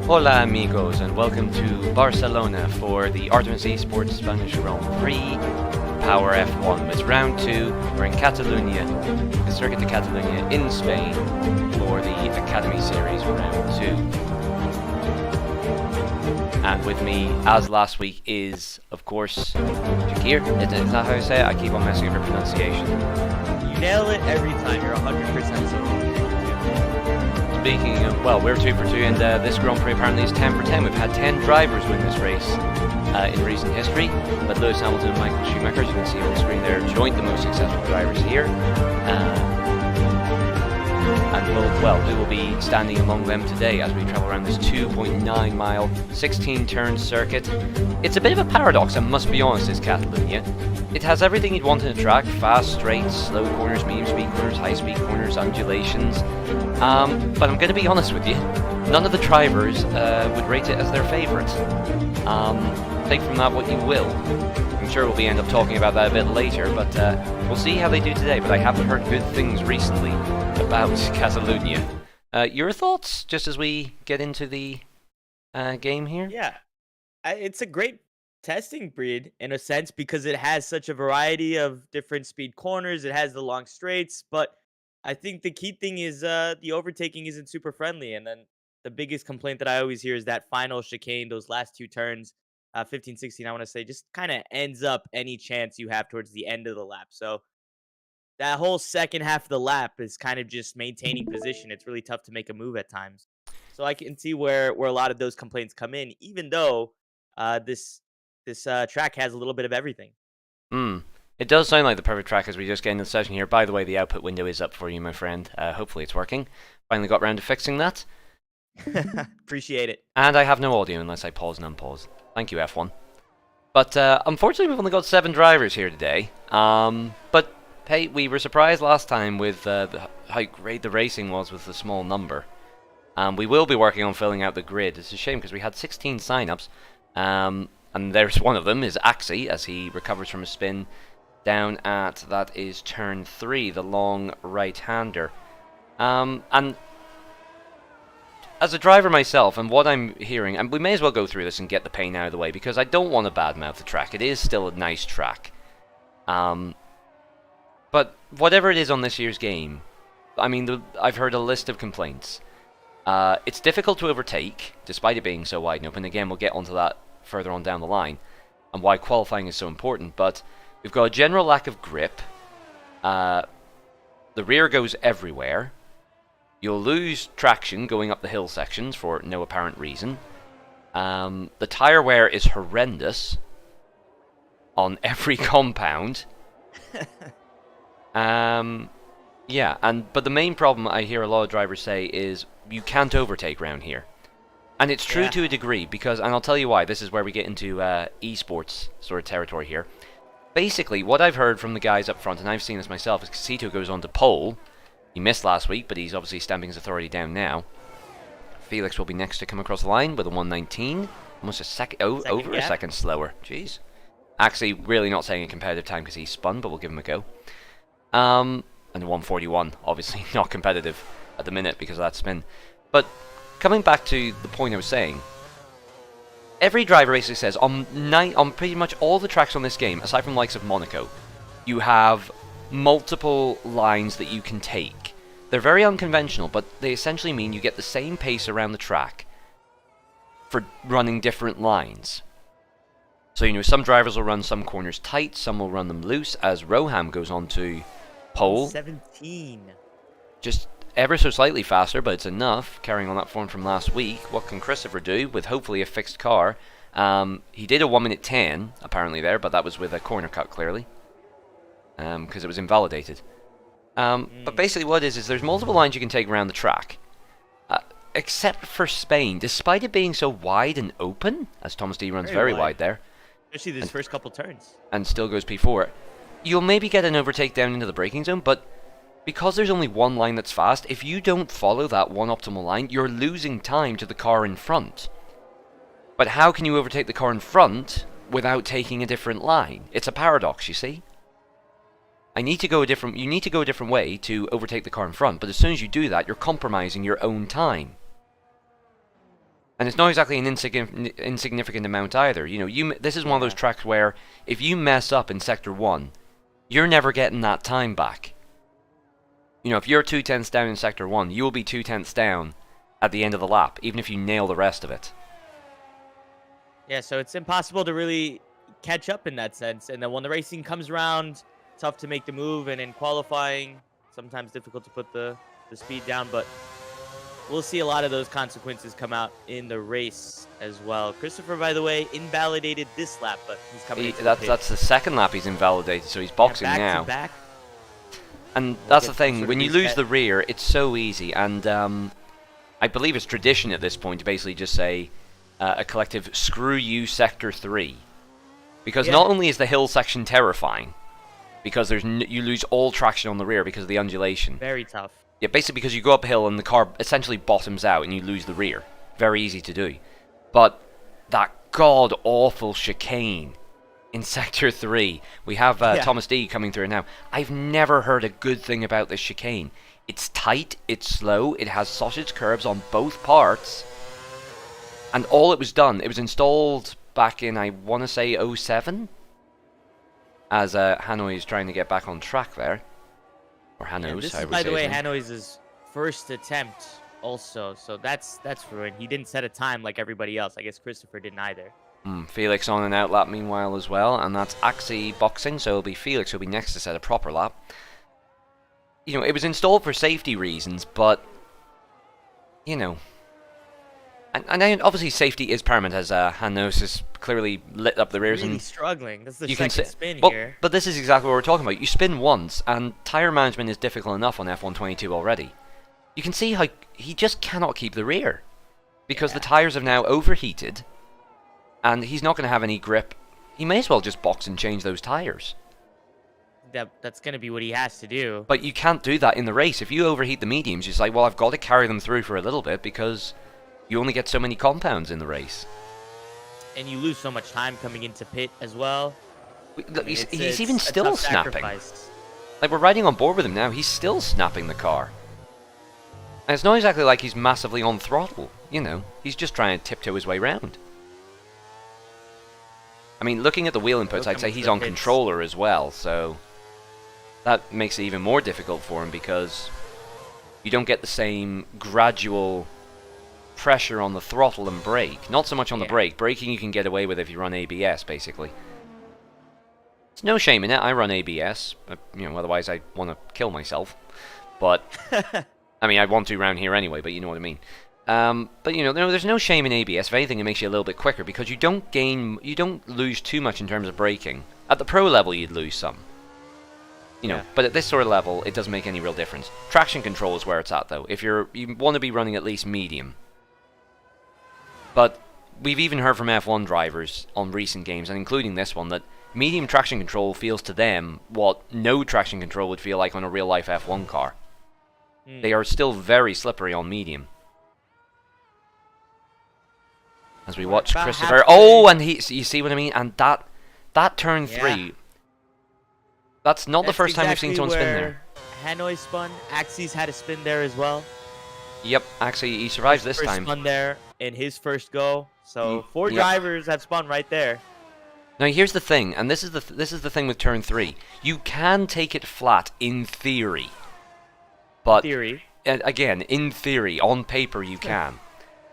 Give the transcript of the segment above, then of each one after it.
Hola amigos and welcome to Barcelona for the Artemis Esports Spanish Grand Prix Power F1. It's round 2, we're in Catalunya, the Circuit de Catalunya in Spain for the Academy Series round 2. And with me, as last week, is, of course, Shakir. Is that how I say it? I keep on messing up your pronunciation. You nail it every time, you're 100% so. Speaking of, well, we're 2 for 2, and this Grand Prix apparently is 10 for 10. We've had 10 drivers win this race in recent history, but Lewis Hamilton and Michael Schumacher, as you can see on the screen there, joined the most successful drivers here. And we will be standing among them today as we travel around this 2.9 mile, 16 turn circuit. It's a bit of a paradox, I must be honest, this Catalunya. It has everything you'd want in a track: fast straights, slow corners, medium speed corners, high speed corners, undulations. But I'm going to be honest with you, none of the drivers would rate it as their favourite. Take from that what you will. I'm sure we'll end up talking about that a bit later, but we'll see how they do today. But I haven't heard good things recently about Catalunya. Your thoughts, just as we get into the game here? Yeah, it's a great testing breed in a sense because it has such a variety of different speed corners. It has the long straights, but I think the key thing is the overtaking isn't super friendly. And then the biggest complaint that I always hear is that final chicane, those last two turns, 15, 16, I want to say, just kind of ends up any chance you have towards the end of the lap. So that whole second half of the lap is kind of just maintaining position. It's really tough to make a move at times. So I can see where a lot of those complaints come in, even though this track has a little bit of everything. It does sound like the perfect track as we just get into the session here. By the way, the output window is up for you, my friend. Hopefully it's working. Finally got around to fixing that. Appreciate it. And I have no audio unless I pause and unpause. Thank you, F1. But unfortunately, we've only got 7 drivers here today. But hey, we were surprised last time with how great the racing was with the small number. We will be working on filling out the grid. It's a shame because we had 16 sign-ups. And there's one of them, is Axie, as he recovers from a spin down at, that is turn 3, the long right-hander. And as a driver myself, and what I'm hearing, and we may as well go through this and get the pain out of the way, because I don't want to badmouth the track. It is still a nice track. But whatever it is on this year's game, I mean, I've heard a list of complaints. It's difficult to overtake, despite it being so wide and open. Again, we'll get onto that further on down the line, and why qualifying is so important. But we've got a general lack of grip. The rear goes everywhere. You'll lose traction going up the hill sections for no apparent reason. The tyre wear is horrendous on every compound. Yeah, but the main problem I hear a lot of drivers say is you can't overtake around here. And it's true to a degree, because, and I'll tell you why, this is where we get into esports sort of territory here. Basically, what I've heard from the guys up front, and I've seen this myself, is Casito goes on to pole. He missed last week, but he's obviously stamping his authority down now. Felix will be next to come across the line with a 1:19. Almost a second, over a second slower. Jeez. Actually, really not saying a competitive time because he spun, but we'll give him a go. And 1:41, obviously not competitive at the minute because of that spin. But coming back to the point I was saying, every driver basically says on pretty much all the tracks on this game, aside from the likes of Monaco, you have multiple lines that you can take. They're very unconventional, but they essentially mean you get the same pace around the track for running different lines. So, some drivers will run some corners tight, some will run them loose, as Roham goes on to pole. 17. Just ever so slightly faster, but it's enough, carrying on that form from last week. What can Christopher do with hopefully a fixed car? He did a 1:10, apparently there, but that was with a corner cut, clearly. Because it was invalidated. But basically what it is there's multiple lines you can take around the track. Except for Spain, despite it being so wide and open, as Thomas D runs very wide there. Especially these first couple turns. And still goes P4. You'll maybe get an overtake down into the braking zone, but because there's only one line that's fast, if you don't follow that one optimal line, you're losing time to the car in front. But how can you overtake the car in front without taking a different line? It's a paradox, you see? You need to go a different way to overtake the car in front, but as soon as you do that, you're compromising your own time. And it's not exactly an insignificant amount either. You know, this is one of those tracks where if you mess up in Sector 1, you're never getting that time back. You know, if you're 2/10 down in Sector 1, you will be 2/10 down at the end of the lap, even if you nail the rest of it. Yeah, so it's impossible to really catch up in that sense. And then when the racing comes around, tough to make the move. And in qualifying, sometimes difficult to put the speed down. But we'll see a lot of those consequences come out in the race as well. Christopher, by the way, invalidated this lap, but he's coming into the pit. That's the second lap he's invalidated, so he's boxing back now. To back. And that's the thing, when you lose the rear, it's so easy. And I believe it's tradition at this point to basically just say a collective, screw you, Sector 3. Because not only is the hill section terrifying, because you lose all traction on the rear because of the undulation. Very tough. Yeah, basically because you go uphill and the car essentially bottoms out and you lose the rear. Very easy to do. But that god-awful chicane in Sector 3. We have Thomas D coming through now. I've never heard a good thing about this chicane. It's tight, it's slow, it has sausage curves on both parts. And all it was installed back in, I want to say, 07? As Hanoi is trying to get back on track there. Or Hanoi's, this is, by the way, Hanoi's first attempt also. So that's ruined. He didn't set a time like everybody else. I guess Christopher didn't either. Felix on an out lap meanwhile as well. And that's Axie boxing, so it'll be Felix who'll be next to set a proper lap. You know, it was installed for safety reasons, but, you know... And obviously safety is paramount, as Hanos has clearly lit up the rears. Really and struggling. That's the second spin here. But this is exactly what we're talking about. You spin once, and tyre management is difficult enough on F122 already. You can see how he just cannot keep the rear. Because the tyres have now overheated, and he's not going to have any grip. He may as well just box and change those tyres. That's going to be what he has to do. But you can't do that in the race. If you overheat the mediums, you're just like, well, I've got to carry them through for a little bit, because... you only get so many compounds in the race. And you lose so much time coming into pit as well. He's even still snapping. Like, we're riding on board with him now. He's still snapping the car. And it's not exactly like he's massively on throttle. You know, he's just trying to tiptoe his way round. I mean, looking at the wheel inputs, I'd say he's on controller as well. So that makes it even more difficult for him because you don't get the same gradual... pressure on the throttle and brake. Not so much on the brake. Braking you can get away with if you run ABS, basically. There's no shame in it. I run ABS. You know, otherwise I'd want to kill myself. But, I mean, I'd want to around here anyway, but you know what I mean. But, you know, there's no shame in ABS. If anything, it makes you a little bit quicker because you don't lose too much in terms of braking. At the pro level, you'd lose some. You know, but at this sort of level, it doesn't make any real difference. Traction control is where it's at, though. If you want to be running at least medium. But we've even heard from F1 drivers on recent games, and including this one, that medium traction control feels to them what no traction control would feel like on a real-life F1 car. They are still very slippery on medium. As we watch Christopher... Oh, and you see what I mean? And that turn 3... That's not the first time we've seen someone spin there. Hanoi spun. Axie's had a spin there as well. Yep, actually, he survives this time. Spun there in his first go. So 4 drivers have spun right there. Now here's the thing, and this is the thing with turn 3. You can take it flat in theory, but again, in theory, on paper you can.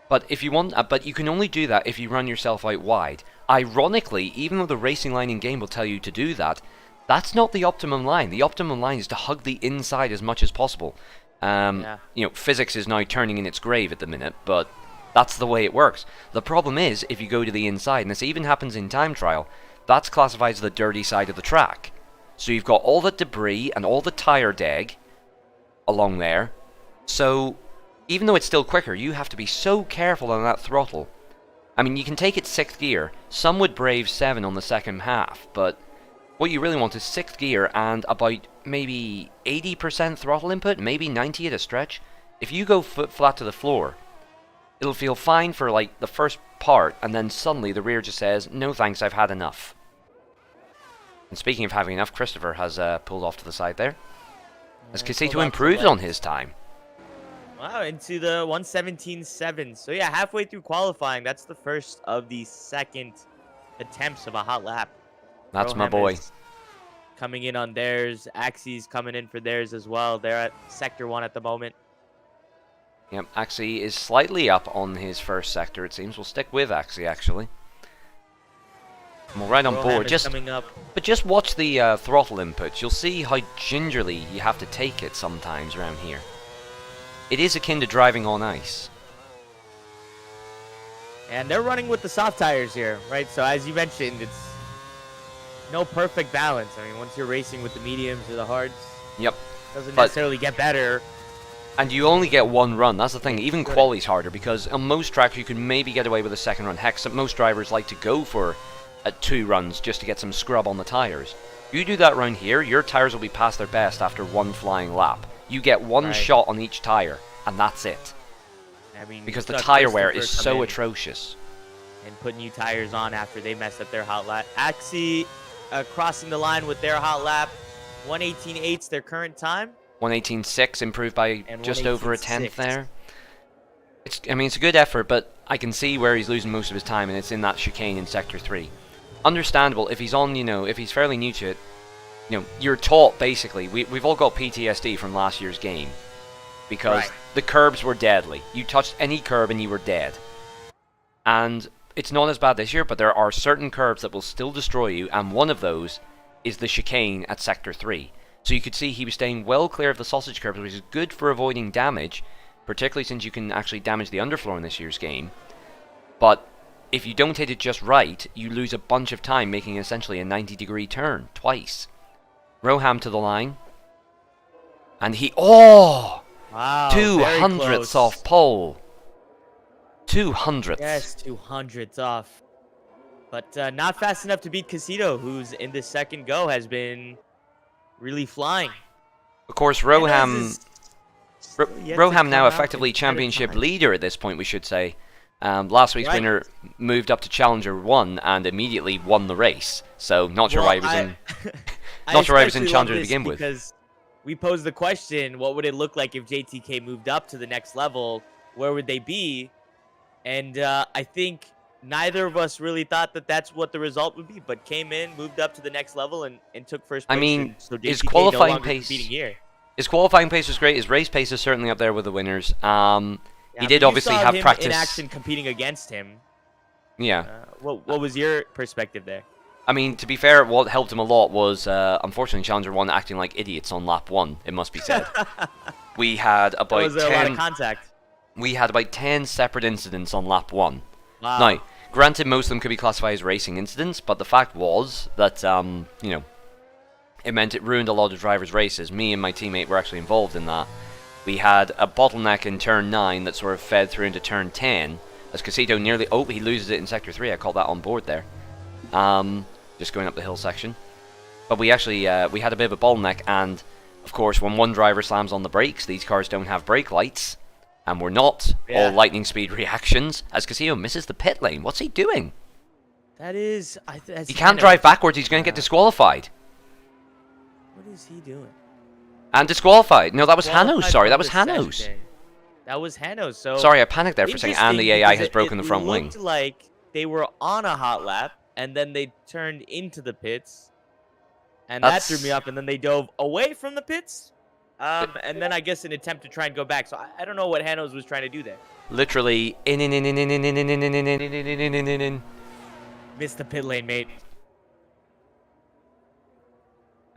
But if you want, but you can only do that if you run yourself out wide. Ironically, even though the racing line in game will tell you to do that, that's not the optimum line. The optimum line is to hug the inside as much as possible. You know, physics is now turning in its grave at the minute, but that's the way it works. The problem is, if you go to the inside, and this even happens in time trial, that's classified as the dirty side of the track. So you've got all the debris and all the tire deg along there. So even though it's still quicker, you have to be so careful on that throttle. I mean, you can take it 6th gear. Some would brave 7 on the second half, but what you really want is 6th gear and about maybe 80% throttle input, maybe 90 at a stretch. If you go foot flat to the floor, it'll feel fine for like the first part, and then suddenly the rear just says, no thanks, I've had enough. And speaking of having enough, Christopher has pulled off to the side there. As Casito improves on his time. Wow, into the 117.7. So yeah, halfway through qualifying, that's the first of the second attempts of a hot lap. That's my Roham boy. is coming in on theirs. Axi's coming in for theirs as well. They're at sector 1 at the moment. Yep, Axie is slightly up on his first sector, it seems. We'll stick with Axie, actually. And we're right on Roham board. is coming up. But just watch the throttle inputs. You'll see how gingerly you have to take it sometimes around here. It is akin to driving on ice. And they're running with the soft tires here, right? So as you mentioned, it's no perfect balance. I mean, once you're racing with the mediums or the hards, Yep. doesn't necessarily get better. And you only get one run, that's the thing. Even quali's harder, because on most tracks you can maybe get away with a second run. Heck, most drivers like to go for 2 runs just to get some scrub on the tires. You do that round here, your tires will be past their best after 1 flying lap. You get 1 shot on each tire, and that's it. I mean, because the tire wear is so atrocious. And put new tires on after they messed up their hot lap. Axie crossing the line with their hot lap. 118.8's their current time. 118.6, improved by And just over a 118.6. tenth there. I mean, it's a good effort, but I can see where he's losing most of his time, and it's in that chicane in Sector 3. Understandable, if he's on, if he's fairly new to it, you're taught, basically, we've all got PTSD from last year's game. Because the curbs were deadly. You touched any curb and you were dead. And it's not as bad this year, but there are certain curbs that will still destroy you, and one of those is the chicane at Sector 3. So you could see he was staying well clear of the sausage curbs, which is good for avoiding damage, particularly since you can actually damage the underfloor in this year's game. But if you don't hit it just right, you lose a bunch of time, making essentially a 90-degree turn twice. Roham to the line. And he... Oh! Wow, 200ths off pole. 200ths. Yes, 200ths off. But not fast enough to beat Casito, who's in the second go has been really flying. Of course, Roham now effectively at championship time. leader at this point, we should say. Last week's winner moved up to Challenger 1 and immediately won the race. So not sure why he was in not sure why he was in Challenger to begin with. Because we posed the question, what would it look like if JTK moved up to the next level? Where would they be? And I think neither of us really thought that that's what the result would be, but came in, moved up to the next level, and took first place. I mean, so his JTK qualifying no longer pace... competing here. His qualifying pace was great. His race pace is certainly up there with the winners. He did but obviously you saw have him practice in action competing against him. Yeah. What was your perspective there? I mean, to be fair, what helped him a lot was, unfortunately, Challenger 1 acting like idiots on lap 1, it must be said. We had about was a lot of contact. We had about 10 separate incidents on lap 1. Wow. Now, granted, most of them could be classified as racing incidents, but the fact was that, it meant it ruined a lot of drivers' races. Me and my teammate were actually involved in that. We had a bottleneck in turn 9 that sort of fed through into turn 10, as Casito nearly... Oh, he loses it in Sector 3. I called that on board there. Just going up the hill section. But we actually, we had a bit of a bottleneck, and, of course, when one driver slams on the brakes, these cars don't have brake lights, and we're not all lightning speed reactions, as Casito misses the pit lane. What's he doing? That is... He can't drive backwards. He's going to get disqualified. What is he doing? And disqualified. No, that was Hanos. Sorry, that was Hanos. That was Hanos. So sorry, I panicked there for a second. And the AI has broken the front wing. It looked like they were on a hot lap, and then they turned into the pits, and that threw me off. And then they dove away from the pits, and then I guess an attempt to try and go back. So I don't know what Hanos was trying to do there. Literally in. Missed the pit lane, mate.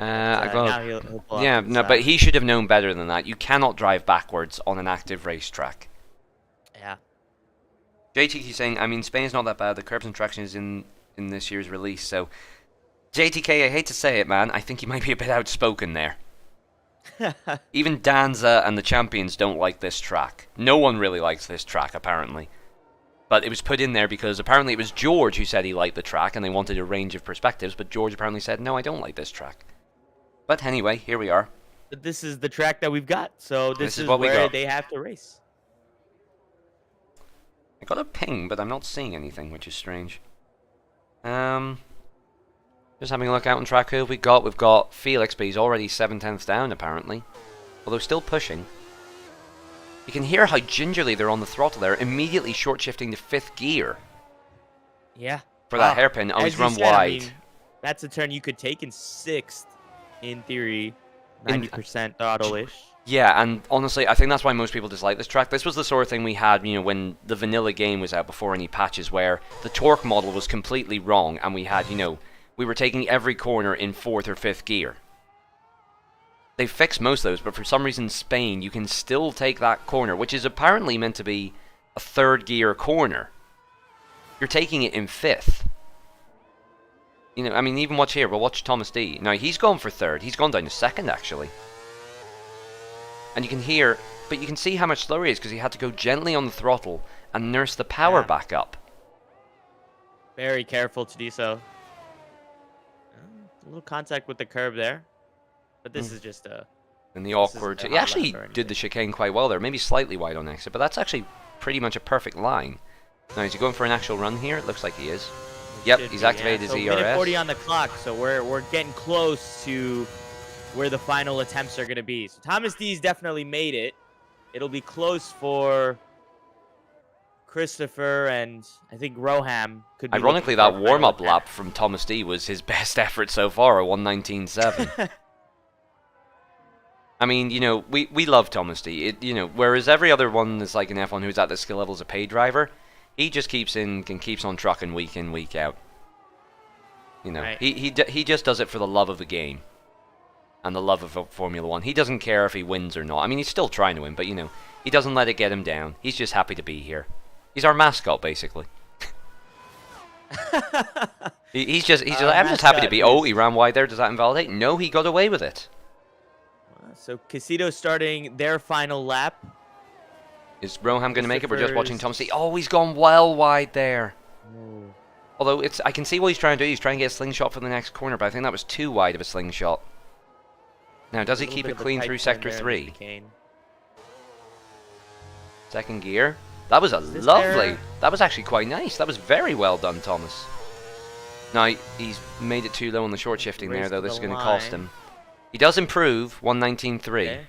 But he should have known better than that. You cannot drive backwards on an active racetrack. Yeah. JTK saying, I mean, Spain's not that bad. The curbs and traction is in this year's release. So, JTK, I hate to say it, man. I think you might be a bit outspoken there. Even Danza and the champions don't like this track. No one really likes this track, apparently. But it was put in there because apparently it was George who said he liked the track and they wanted a range of perspectives. But George apparently said, no, I don't like this track. But anyway, here we are. This is the track that we've got, so this is what where they have to race. I got a ping, but I'm not seeing anything, which is strange. Just having a look out on track. Who have we got? We've got Felix, but he's already 7/10ths down, apparently. Although still pushing. You can hear how gingerly they're on the throttle there, immediately short shifting to 5th gear Yeah. for that hairpin. Oh, As he's you run said, I wide. mean, that's a turn you could take in 6th, in theory, 90% throttle-ish. Yeah, and honestly, I think that's why most people dislike this track. This was the sort of thing we had, when the vanilla game was out before any patches, where the torque model was completely wrong, and we had, we were taking every corner in 4th or 5th gear. They fixed most of those, but for some reason, Spain, you can still take that corner, which is apparently meant to be a 3rd gear corner. You're taking it in 5th. I mean, even watch here. We'll watch Thomas D. Now, he's gone for 3rd. He's gone down to 2nd, actually. And you can hear, but you can see how much slower he is because he had to go gently on the throttle and nurse the power back up. Very careful to do so. A little contact with the curb there. But this is just a... And the awkward... He actually did the chicane quite well there. Maybe slightly wide on exit, but that's actually pretty much a perfect line. Now, is he going for an actual run here? It looks like he is. Yep, he's activated his ERS. Minute 40 on the clock, so we're getting close to where the final attempts are going to be. So Thomas D's definitely made it. It'll be close for Christopher, and I think Roham could be... Ironically, that warm-up lap from Thomas D was his best effort so far, a 1:19.7. I mean, we love Thomas D. Whereas every other one is like an F1 who's at the skill level as a paid driver, he just keeps on trucking week in, week out. Right. He just does it for the love of the game and the love of Formula One. He doesn't care if he wins or not. I mean, he's still trying to win, but he doesn't let it get him down. He's just happy to be here. He's our mascot, basically. I'm just happy to be. Oh, he ran wide there. Does that invalidate? No, he got away with it. So Casito starting their final lap. Is Roham going to make it? We're just watching Thomas D. Oh, he's gone well wide there. Ooh. Although I can see what he's trying to do. He's trying to get a slingshot for the next corner, but I think that was too wide of a slingshot. Now, does he keep it clean through Sector 3? 2nd gear. That was that was actually quite nice. That was very well done, Thomas. Now, he's made it too low on the short shifting there, though. This is going to cost him. He does improve, 1:19.3. Okay.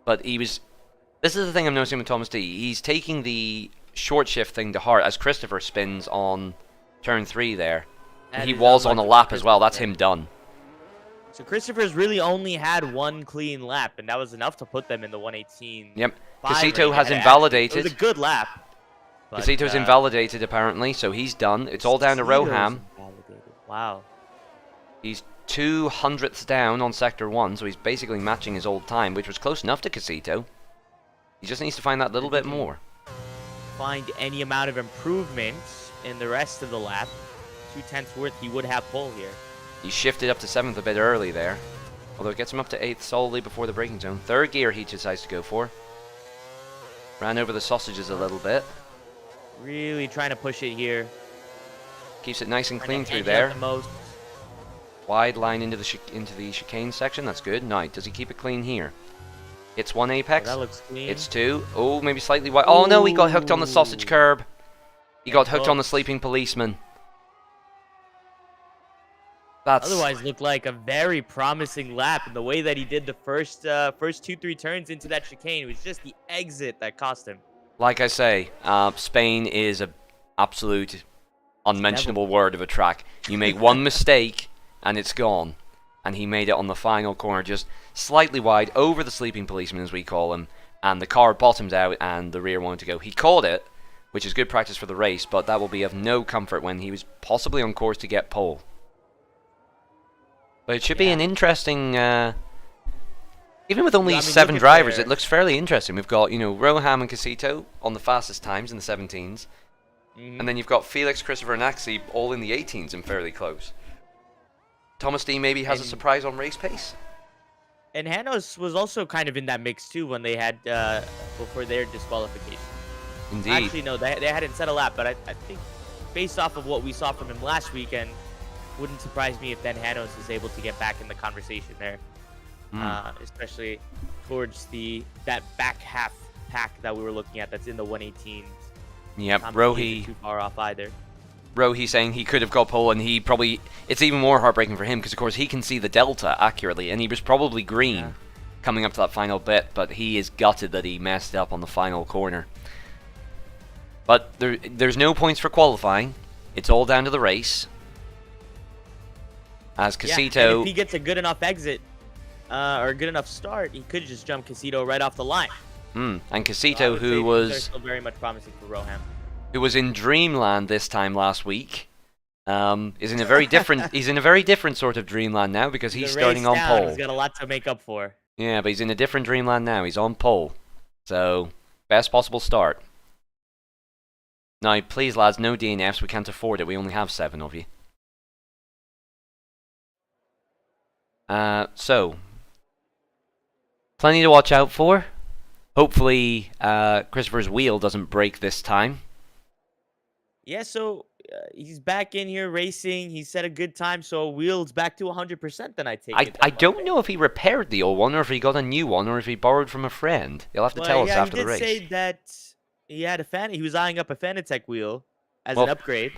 But this is the thing I'm noticing with Thomas D. He's taking the short shift thing to heart as Christopher spins on turn 3 there. He was on a lap as well. That's him done. So Christopher's really only had one clean lap, and that was enough to put them in the 1:18. Yep. Casito has invalidated. It was a good lap. Casito's invalidated, apparently, so he's done. It's all down to Roham. Wow. He's 200ths down on Sector 1, so he's basically matching his old time, which was close enough to Casito. He just needs to find that little bit more. Find any amount of improvement in the rest of the lap. 2/10 worth, he would have pole here. He shifted up to 7th a bit early there, although it gets him up to 8th solidly before the braking zone. 3rd gear he decides to go for. Ran over the sausages a little bit. Really trying to push it here. Keeps it nice and clean through there. Wide line into the chicane section. That's good. Now, does he keep it clean here? It's 1 apex. Oh, that looks clean. It's 2. Oh, maybe slightly wide. Oh no, he got hooked on the sausage curb. He got hooked on the sleeping policeman. Otherwise looked like a very promising lap, and the way that he did the first 2-3 turns into that chicane, it was just the exit that cost him. Like I say, Spain is an absolute unmentionable word of a track. You make one mistake and it's gone. And he made it on the final corner, just slightly wide over the sleeping policeman, as we call him, and the car bottoms out and the rear wanted to go. He caught it, which is good practice for the race, but that will be of no comfort when he was possibly on course to get pole. But it should be an interesting... even with only 7 drivers, it looks fairly interesting. We've got, Roham and Casito on the fastest times in the 17s. And then you've got Felix, Christopher, and Axie all in the 18s and fairly close. Thomas D maybe has a surprise on race pace. And Hanos was also kind of in that mix too when they had, before their disqualification. Indeed. Actually, no, they hadn't set a lap, but I think based off of what we saw from him last weekend, wouldn't surprise me if then Hanos is able to get back in the conversation there. Especially towards that back half pack that we were looking at that's in the 118s. Yep, Rohi too far off either. Rohi saying he could have got pole, and it's even more heartbreaking for him because of course he can see the delta accurately, and he was probably green coming up to that final bit, but he is gutted that he messed up on the final corner. But there's no points for qualifying. It's all down to the race. As Casito... Yeah, and if he gets a good enough exit, or a good enough start, he could just jump Casito right off the line. And Casito, who was still very much promising for Roham, who was in Dreamland this time last week, is in a very different. He's in a very different sort of Dreamland now because he's starting on pole. He's got a lot to make up for. Yeah, but he's in a different Dreamland now. He's on pole, so best possible start. Now, please, lads, no DNFs. We can't afford it. We only have 7 of you. So plenty to watch out for. Hopefully, Christopher's wheel doesn't break this time. Yeah, so he's back in here racing. He set a good time, so wheel's back to 100%. Then I take it. I don't know if he repaired the old one, or if he got a new one, or if he borrowed from a friend. You'll have to tell us after the race. He did say that he had he was eyeing up a Fanatec wheel as an upgrade.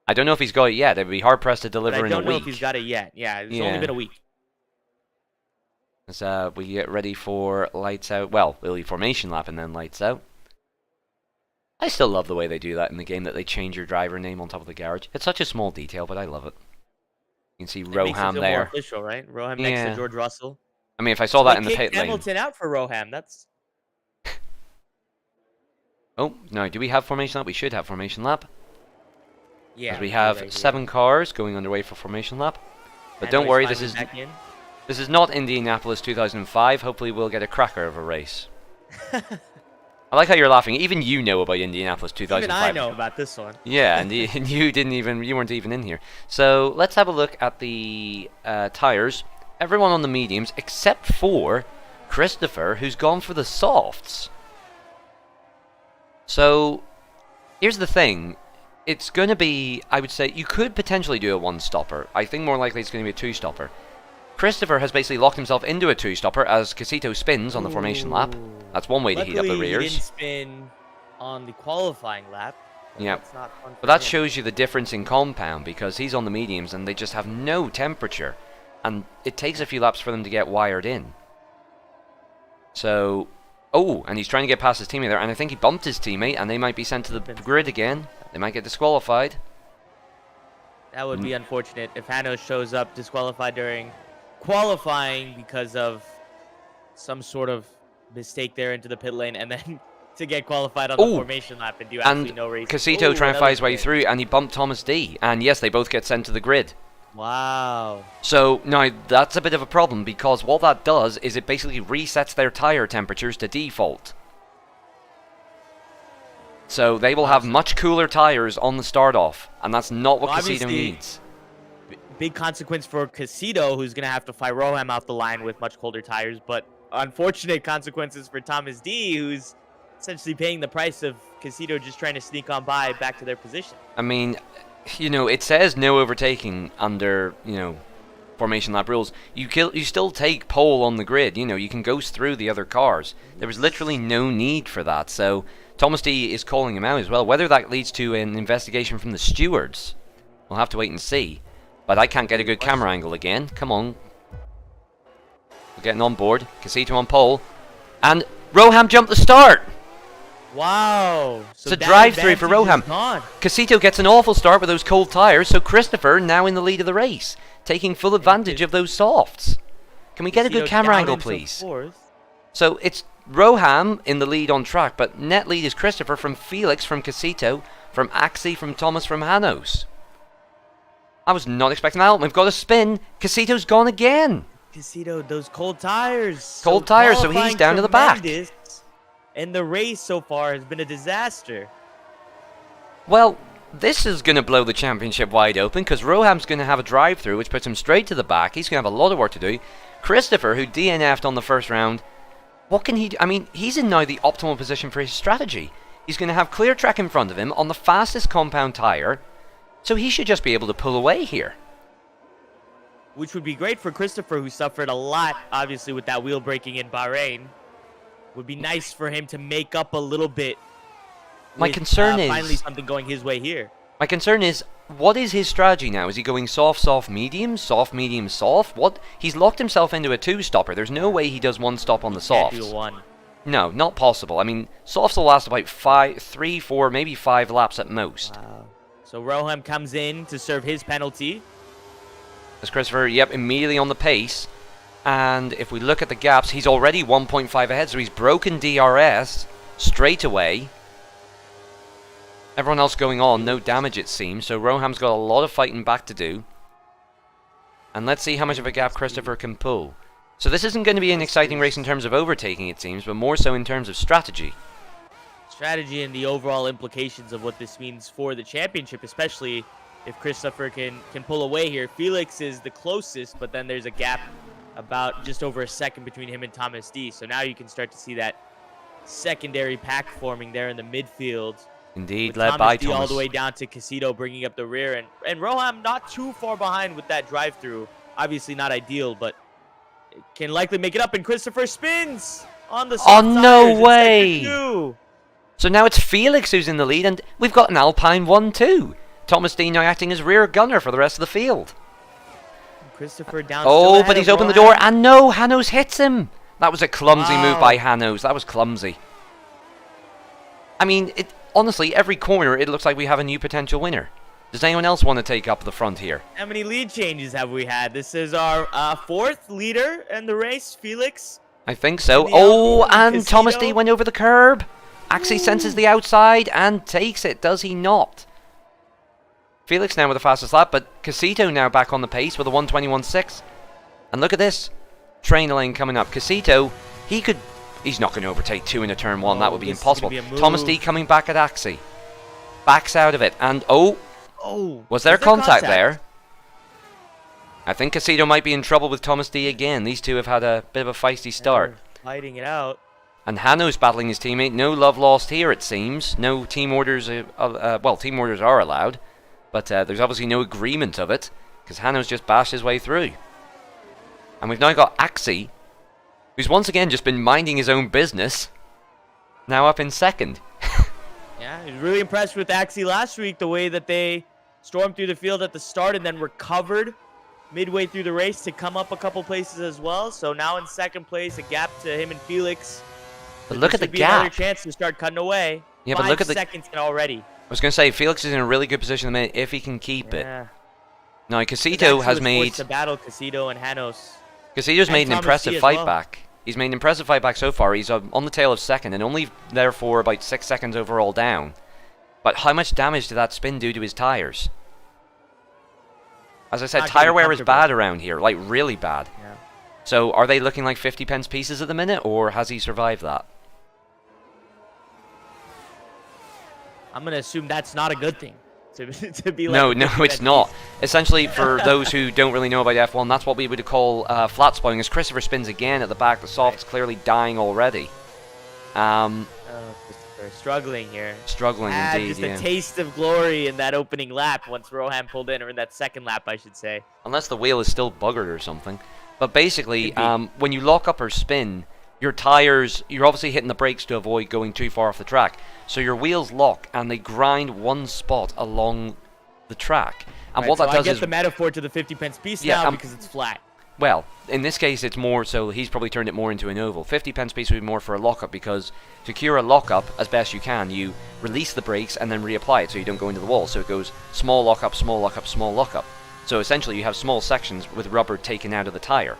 I don't know if he's got it yet. It would be hard pressed to deliver in a week. I don't know if he's got it yet. Yeah, it's only been a week. As we get ready for lights out. Well, early formation lap and then lights out. I still love the way they do that in the game, that they change your driver name on top of the garage. It's such a small detail, but I love it. You can see Roham there. More official, right? Roham next to George Russell. I mean, if I saw that in the pit lane. Hamilton out for Roham. That's. Oh no! Do we have formation lap? We should have formation lap. Yeah. Because we have 7 cars going underway for formation lap. But don't worry, this is not Indianapolis 2005. Hopefully, we'll get a cracker of a race. I like how you're laughing. Even you know about Indianapolis 2005. Even I know about this one. Yeah, and you weren't even in here. So let's have a look at the tires. Everyone on the mediums except for Christopher, who's gone for the softs. So here's the thing. It's going to be, I would say, you could potentially do a 1-stopper. I think more likely it's going to be a 2-stopper. Christopher has basically locked himself into a 2-stopper as Casito spins on the formation lap. That's one way to heat up the rears. He didn't spin on the qualifying lap. Yeah, but that shows you the difference in compound, because he's on the mediums and they just have no temperature. And it takes a few laps for them to get wired in. So, and he's trying to get past his teammate there, and I think he bumped his teammate, and they might be sent to the grid again. They might get disqualified. That would be unfortunate if Hano shows up disqualified during qualifying because of some sort of mistake there into the pit lane, and then to get qualified on the formation lap and do absolutely no racing. Casito trying to fight his way through, and he bumped Thomas D. And yes, they both get sent to the grid. Wow. So now that's a bit of a problem, because what that does is it basically resets their tire temperatures to default. So they will have much cooler tires on the start off, and that's not what Casito needs. Big consequence for Casito, who's going to have to fight Roham off the line with much colder tires, but unfortunate consequences for Thomas D, who's essentially paying the price of Casito just trying to sneak on by back to their position. I mean, it says no overtaking under, formation lap rules. You still take pole on the grid. You can go through the other cars. There was literally no need for that. So Thomas D is calling him out as well. Whether that leads to an investigation from the stewards, we'll have to wait and see. But I can't get a good camera angle again. Come on. We're getting on board. Casito on pole. And Roham jumped the start. Wow. So it's a drive-through for Roham. Casito gets an awful start with those cold tires, so Christopher now in the lead of the race, taking full advantage of those softs. Can we get a good camera angle, please? So it's Roham in the lead on track, but net lead is Christopher from Felix, from Casito, from Axie, from Thomas, from Hanos. I was not expecting that. We've got a spin. Casito's gone again. Casito, those cold tires. Cold tires, so he's down to the back. And the race so far has been a disaster. Well, this is going to blow the championship wide open, because Roham's going to have a drive-through, which puts him straight to the back. He's going to have a lot of work to do. Christopher, who DNF'd on the first round, what can he do? I mean, he's in now the optimal position for his strategy. He's going to have clear track in front of him on the fastest compound tire, so he should just be able to pull away here. Which would be great for Christopher, who suffered a lot, obviously, with that wheel breaking in Bahrain. Would be nice for him to make up a little bit. My concern is finally something going his way here. My concern is, what is his strategy now? Is he going soft, soft, medium, soft, medium, soft? What? He's locked himself into a 2-stopper. There's no way he does 1 stop on the Can't do softs. 1. No, not possible. I mean, softs will last about 3, 4, maybe 5 laps at most. Wow. So Roham comes in to serve his penalty. As Christopher, yep, immediately on the pace. And if we look at the gaps, he's already 1.5 ahead, so he's broken DRS straight away. Everyone else going on, no damage it seems, so Roham's got a lot of fighting back to do. And let's see how much of a gap Christopher can pull. So this isn't going to be an exciting race in terms of overtaking, it seems, but more so in terms of strategy. Strategy and the overall implications of what this means for the championship, especially if Christopher can pull away here. Felix is the closest, but then there's a gap about just over a second between him and Thomas D. So now you can start to see that secondary pack forming there in the midfield. Indeed, with led by D Thomas. all the way down to Casito bringing up the rear. And Roham not too far behind with that drive-through. Obviously not ideal, but it can likely make it up. And Christopher spins on the soft Oh, no tires in way! sector 2. So now it's Felix who's in the lead, and we've got an Alpine 1 too. Thomas D now acting as rear gunner for the rest of the field. Christopher down. Oh, but he's opened the door, and no, Hanos hits him. That was a clumsy move by Hanos. That was clumsy. I mean, honestly, every corner it looks like we have a new potential winner. Does anyone else want to take up the front here? How many lead changes have we had? This is our 4th leader in the race, Felix. I think so. Oh, and Thomas D went over the curb. Axie senses the outside and takes it, does he not? Felix now with the fastest lap, but Casito now back on the pace with a 1:21.6. And look at this. Trainer lane coming up. Casito, he's not going to overtake 2 in a turn 1. That would be impossible. Thomas D coming back at Axie. Backs out of it. And was there contact there? I think Casito might be in trouble with Thomas D again. These two have had a bit of a feisty start. Fighting it out. And Hanos battling his teammate. No love lost here, it seems. No team orders. Well, team orders are allowed. But there's obviously no agreement of it. Because Hanos just bashed his way through. And we've now got Axie, who's once again just been minding his own business. Now up in 2nd. Yeah, he was really impressed with Axie last week. The way that they stormed through the field at the start and then recovered midway through the race to come up a couple places as well. So now in 2nd place, a gap to him and Felix. But look at the gap. Another gap. chance to start cutting away. Yeah, but look at the 5 seconds already. I was going to say, Felix is in a really good position at the minute if he can keep it. Now, Casito has made... to battle Casito and Hanos. Casito's made an impressive fight back. He's made an impressive fight back so far. He's on the tail of 2nd and only therefore about 6 seconds overall down. But how much damage did that spin do to his tires? As I said, tire wear is bad around here, like really bad. Yeah. So are they looking like 50 pence pieces at the minute, or has he survived that? I'm going to assume that's not a good thing. To be like no, it's not. Essentially, for those who don't really know about F1, that's what we would call flat spotting. As Christopher spins again at the back, the soft's clearly dying already. Christopher struggling here. Struggling indeed, just a taste of glory in that opening lap once Roham pulled in, or in that 2nd lap, I should say. Unless the wheel is still buggered or something. But basically, when you lock up or spin, your tires, you're obviously hitting the brakes to avoid going too far off the track. So your wheels lock and they grind one spot along the track. And what that does is... I get the metaphor to the 50 pence piece now because it's flat. Well, in this case it's more so he's probably turned it more into an oval. 50 pence piece would be more for a lockup because to cure a lockup as best you can, you release the brakes and then reapply it so you don't go into the wall. So it goes small lockup, small lockup, small lockup. So essentially you have small sections with rubber taken out of the tire.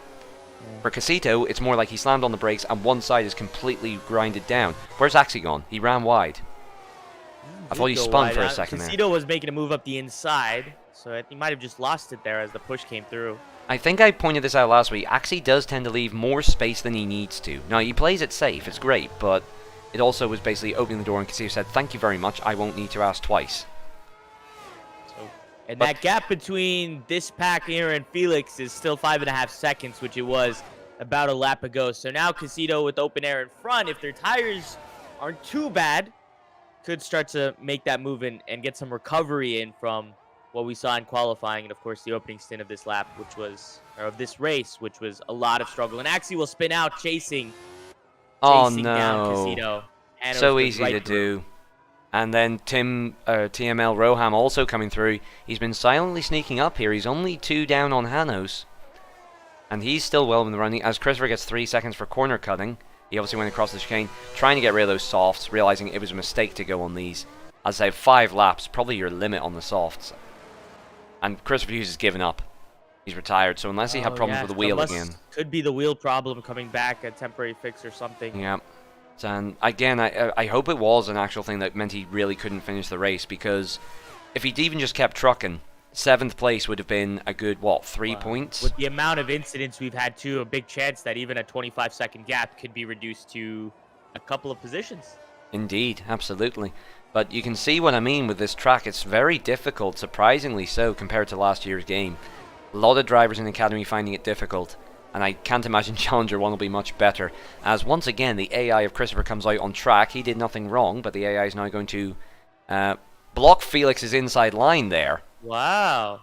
For Casito, it's more like he slammed on the brakes and one side is completely grinded down. Where's Axie gone? He ran wide. I thought he spun for a second there. Casito was making a move up the inside, so he might have just lost it there as the push came through. I think I pointed this out last week. Axie does tend to leave more space than he needs to. Now, he plays it safe, it's great, but it also was basically opening the door and Casito said, thank you very much, I won't need to ask twice. And that gap between this pack here and Felix is still 5.5 seconds, which it was about a lap ago. So now Casito with open air in front, if their tires aren't too bad, could start to make that move and get some recovery in from what we saw in qualifying. And of course, the opening stint of this lap, of this race, which was a lot of struggle. And Axie will spin out chasing down Casito. So easy to do. And then TML Roham also coming through. He's been silently sneaking up here. He's only 2 down on Hanos. And he's still well in the running as Christopher gets 3 seconds for corner cutting. He obviously went across the chicane, trying to get rid of those softs, realizing it was a mistake to go on these. As I say, 5 laps, probably your limit on the softs. And Christopher Hughes has given up. He's retired, so unless he had problems with the wheel again. Could be the wheel problem coming back, a temporary fix or something. Yeah. And again, I hope it was an actual thing that meant he really couldn't finish the race, because if he'd even just kept trucking, 7th place would have been a good, what, 3 points? With the amount of incidents we've had, too, a big chance that even a 25-second gap could be reduced to a couple of positions. Indeed, absolutely. But you can see what I mean with this track. It's very difficult, surprisingly so, compared to last year's game. A lot of drivers in the Academy finding it difficult, and I can't imagine Challenger 1 will be much better, as once again the AI of Christopher comes out on track. He did nothing wrong, but the AI is now going to block Felix's inside line there. Wow.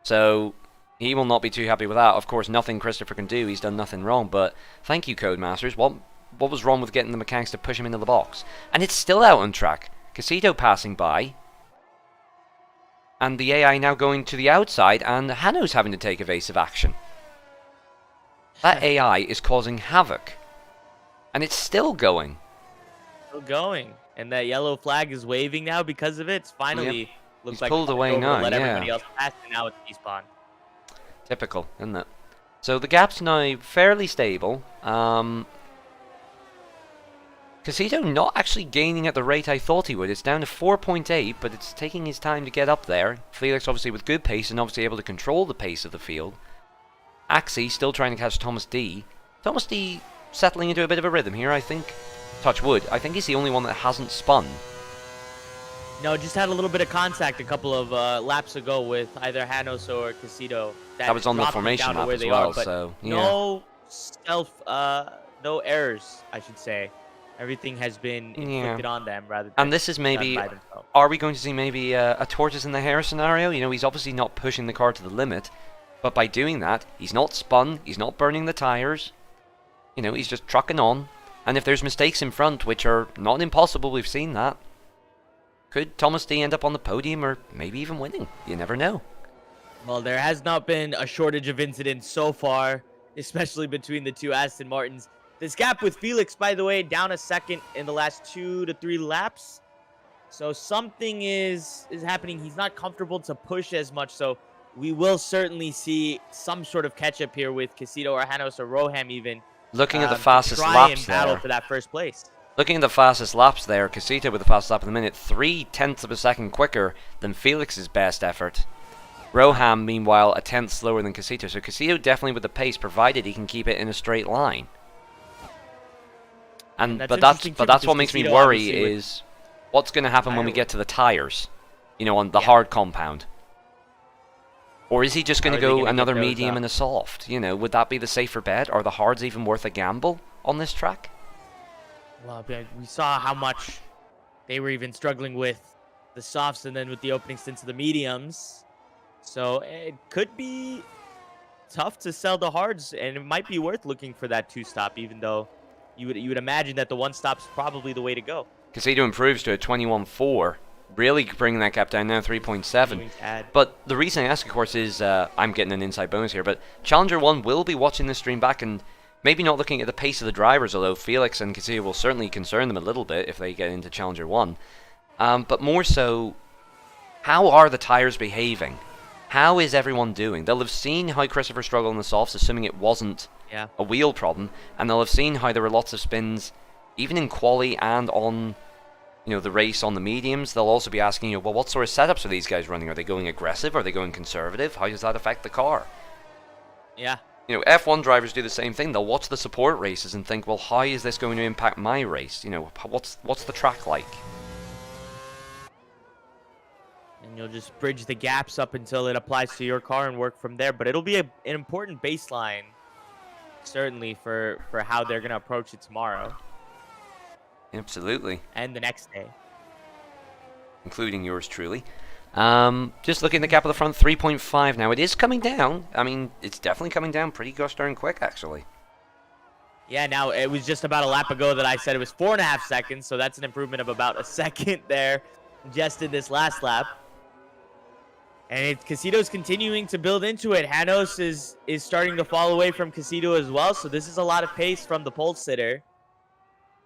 So he will not be too happy with that. Of course, nothing Christopher can do. He's done nothing wrong, but thank you, Codemasters. What was wrong with getting the mechanics to push him into the box? And it's still out on track. Casito passing by. And the AI now going to the outside, and Hano's having to take evasive action. That AI is causing havoc. And it's still going. Still going. And that yellow flag is waving now because of it. It's finally looks He's like pulled away now, let everybody else pass, and now it's despawn. Typical, isn't it? So the gap's now fairly stable. Casito not actually gaining at the rate I thought he would. It's down to 4.8, but it's taking his time to get up there. Felix obviously with good pace and obviously able to control the pace of the field. Axie still trying to catch Thomas D. Thomas D settling into a bit of a rhythm here, I think. Touch wood. I think he's the only one that hasn't spun. No, just had a little bit of contact a couple of laps ago with either Hanos or Casito. That was on the formation lap as well, so yeah. No errors, I should say. Everything has been inflicted on them rather than and this is maybe, done by themselves. are we going to see maybe a tortoise in the hare scenario? You know, he's obviously not pushing the car to the limit, but by doing that, he's not spun, he's not burning the tyres. You know, he's just trucking on. And if there's mistakes in front, which are not impossible, we've seen that, could Thomas D end up on the podium or maybe even winning? You never know. Well, there has not been a shortage of incidents so far, especially between the two Aston Martins. This gap with Felix, by the way, down a second in the last 2 to 3 laps. So something is happening. He's not comfortable to push as much. So we will certainly see some sort of catch-up here with Casito or Hanos or Roham even. Looking at the fastest try laps and battle there. for that first place. Looking at the fastest laps there, Casito with the fastest lap of the minute, 0.3 of a second quicker than Felix's best effort. Roham, meanwhile, a tenth slower than Casito. So Casito definitely with the pace, provided he can keep it in a straight line. But that's what makes me worry is what's going to happen when we get to the tires, you know, on the hard compound. Or is he just going to go another medium and a soft? You know, would that be the safer bet? Are the hards even worth a gamble on this track? Well, we saw how much they were even struggling with the softs and then with the opening stints of the mediums. So it could be tough to sell the hards, and it might be worth looking for that 2-stop, even though you would imagine that the 1-stop's probably the way to go. Casito improves to a 21.4, really bringing that gap down now 3.7. But the reason I ask, of course, is I'm getting an inside bonus here, but Challenger 1 will be watching this stream back and maybe not looking at the pace of the drivers, although Felix and Casito will certainly concern them a little bit if they get into Challenger 1. But more so, how are the tyres behaving? How is everyone doing? They'll have seen how Christopher struggled on the softs, assuming it wasn't a wheel problem, and they'll have seen how there were lots of spins, even in quali and on, you know, the race on the mediums. They'll also be asking you, well, what sort of setups are these guys running? Are they going aggressive? Are they going conservative? How does that affect the car? Yeah. You know, F1 drivers do the same thing. They'll watch the support races and think, well, how is this going to impact my race? You know, what's the track like? And you'll just bridge the gaps up until it applies to your car and work from there. But it'll be an important baseline, certainly, for how they're going to approach it tomorrow. Absolutely. And the next day. Including yours truly. Just looking at the gap of the front, 3.5 now. It is coming down. I mean, it's definitely coming down pretty gosh darn quick, actually. Yeah, now it was just about a lap ago that I said it was 4.5 seconds, so that's an improvement of about a second there just in this last lap. And Casito's continuing to build into it. Janos is starting to fall away from Casito as well, so this is a lot of pace from the pole sitter.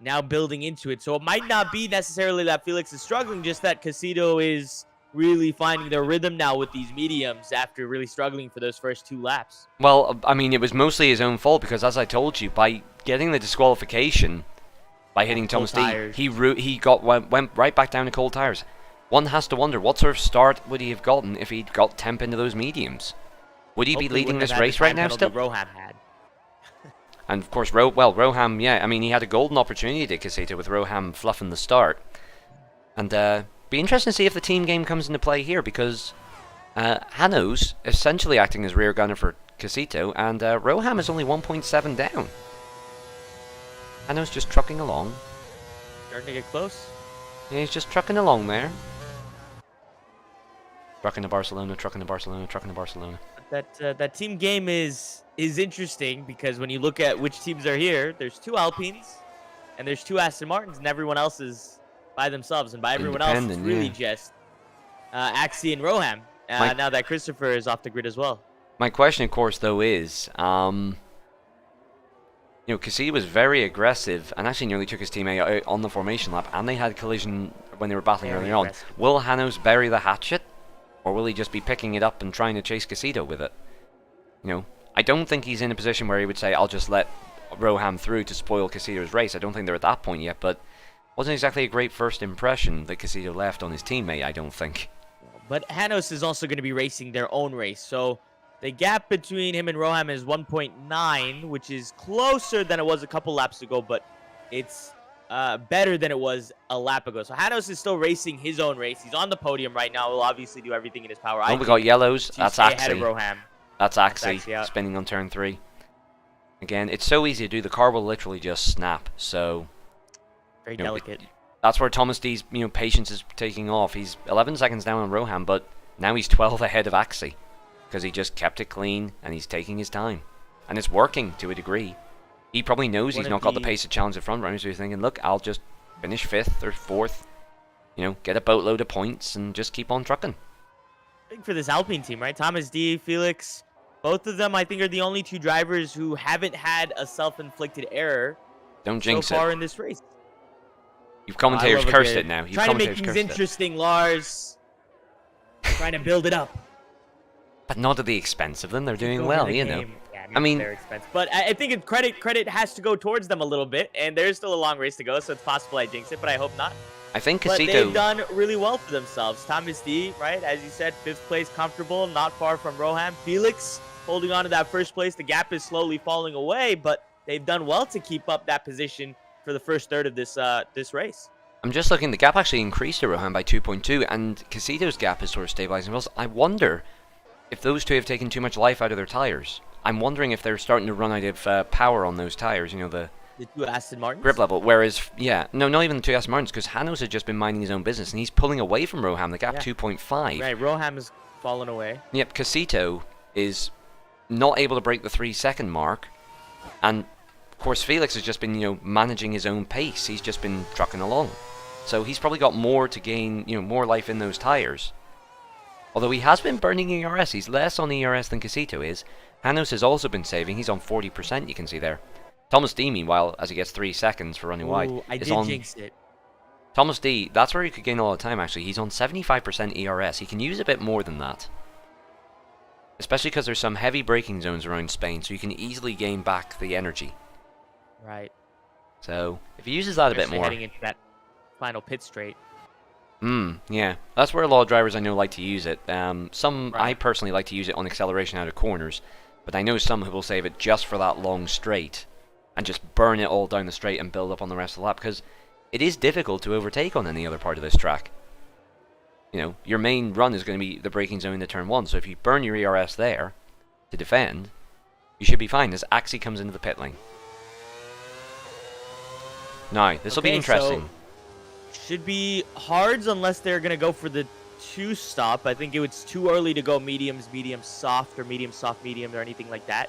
Now building into it. So it might not be necessarily that Felix is struggling, just that Casito is really finding their rhythm now with these mediums after really struggling for those first 2 laps. Well, I mean, it was mostly his own fault because, as I told you, by getting the disqualification, by hitting Thomas D, he went right back down to cold tires. One has to wonder, what sort of start would he have gotten if he'd got temp into those mediums? Would he be leading this race right now still? Roham had. And of course, Roham, yeah, I mean, he had a golden opportunity to Casito with Roham fluffing the start. And be interesting to see if the team game comes into play here, because Janos essentially acting as rear gunner for Casito, and Roham is only 1.7 down. Janos just trucking along. Starting to get close. Yeah, he's just trucking along there. Trucking to Barcelona, trucking to Barcelona, trucking to Barcelona. That team game is interesting, because when you look at which teams are here, there's 2 Alpines and there's 2 Aston Martins, and everyone else is by themselves. And by everyone else, it's really just Axie and Roham. Now that Christopher is off the grid as well. My question, of course, though, is, Cassie was very aggressive and actually nearly took his teammate out on the formation lap, and they had a collision when they were battling earlier on. Will Janos bury the hatchet, or will he just be picking it up and trying to chase Casito with it? I don't think he's in a position where he would say, I'll just let Roham through to spoil Casito's race. I don't think they're at that point yet, but wasn't exactly a great first impression that Casito left on his teammate, I don't think. But Janos is also going to be racing their own race, so the gap between him and Roham is 1.9, which is closer than it was a couple laps ago, but it's better than it was a lap ago. So Janos is still racing his own race. He's on the podium right now. He'll obviously do everything in his power. Oh, we got yellows. That's Axie. Roham. That's Axie spinning on turn 3. Again, it's so easy to do. The car will literally just snap. So very delicate. That's where Thomas D's patience is taking off. He's 11 seconds down on Roham, but now he's 12 ahead of Axie, because he just kept it clean and he's taking his time, and it's working to a degree. He probably knows he's not got the pace to challenge the front runners, so he's thinking, look, I'll just finish 5th or 4th, get a boatload of points and just keep on trucking. Big for this Alpine team, right? Thomas D, Felix, both of them I think are the only 2 drivers who haven't had a self-inflicted error so far in this race. You've commentators cursed it now. Trying to make things interesting, Lars. Trying to build it up. But not at the expense of them. They're doing well, Yeah, I mean, their expense. But I think credit has to go towards them a little bit, and there's still a long race to go, so it's possible I jinx it, but I hope not. I think But Casito... they've done really well for themselves. Thomas D, right, as you said, 5th place, comfortable, not far from Roham. Felix holding on to that 1st place. The gap is slowly falling away, but they've done well to keep up that position for the first third of this race. I'm just looking, the gap actually increased to Roham by 2.2, and Casito's gap is sort of stabilizing. I wonder if those 2 have taken too much life out of their tires. I'm wondering if they're starting to run out of power on those tires, the 2 Aston Martins? Grip level. Whereas, no, not even the 2 Aston Martins, because Janos has just been minding his own business, and he's pulling away from Roham, the gap 2.5. Right, Roham has fallen away. Yep, Casito is not able to break the 3-second mark, and of course Felix has just been, managing his own pace. He's just been trucking along. So he's probably got more to gain, more life in those tires. Although he has been burning ERS, he's less on ERS than Casito is. Janos has also been saving, he's on 40%, you can see there. Thomas D, meanwhile, as he gets 3 seconds for running wide, I did jinx it. Thomas D, that's where he could gain a lot of time actually. He's on 75% ERS, he can use a bit more than that. Especially because there's some heavy braking zones around Spain, so you can easily gain back the energy. Right. So, if he uses that a bit more... heading into that final pit straight. Yeah. That's where a lot of drivers I know like to use it. I personally like to use it on acceleration out of corners, but I know some who will save it just for that long straight, and just burn it all down the straight and build up on the rest of the lap, because it is difficult to overtake on any other part of this track. Your main run is going to be the braking zone into turn 1, so if you burn your ERS there to defend, you should be fine as Axie comes into the pit lane. Now, this will be interesting. So should be hards unless they're going to go for the 2 stop. I think it was too early to go mediums, medium soft, or medium soft, medium, or anything like that.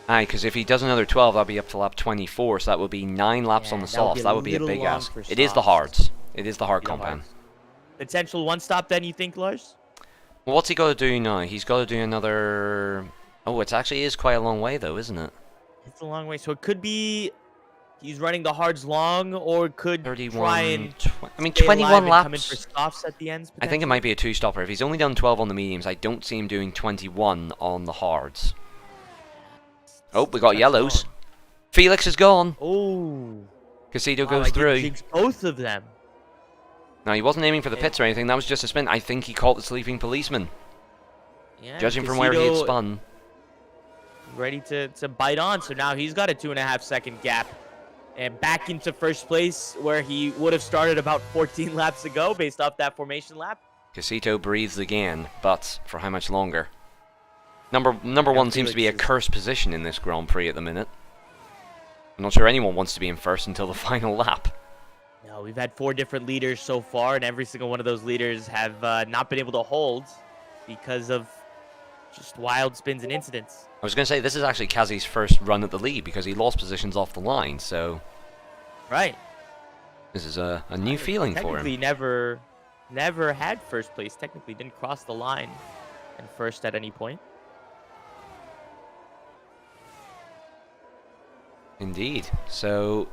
Aye, because if he does another 12, that'll be up to lap 24, so that would be 9 laps on the softs. That would be a big ask. It is the hards. It is the hard compound. Potential one stop then, you think, Lars? Well, what's he got to do now? He's got to do another... Oh, it actually is quite a long way, though, isn't it? It's a long way, so it could be he's running the hards long, or could 31, try and I mean, 21 laps. come in for stops at the ends. I think it might be a two-stopper. If he's only done 12 on the mediums, I don't see him doing 21 on the hards. Oh, we got yellows. Felix is gone. Oh. Casito goes through. Both of them. No, he wasn't aiming for the pits or anything. That was just a spin. I think he caught the sleeping policeman. Yeah, judging from where he had spun. Ready to bite on. So now he's got a 2.5-second gap. And back into first place where he would have started about 14 laps ago based off that formation lap. Casito breathes again, but for how much longer? Number one seems to be a cursed position in this Grand Prix at the minute. I'm not sure anyone wants to be in first until the final lap. No, we've had 4 different leaders so far, and every single one of those leaders have not been able to hold because of just wild spins and incidents. I was going to say, this is actually Kazi's first run at the lead because he lost positions off the line, so... Right. This is a new feeling for him. Technically never had first place. Technically didn't cross the line in first at any point. Indeed. So,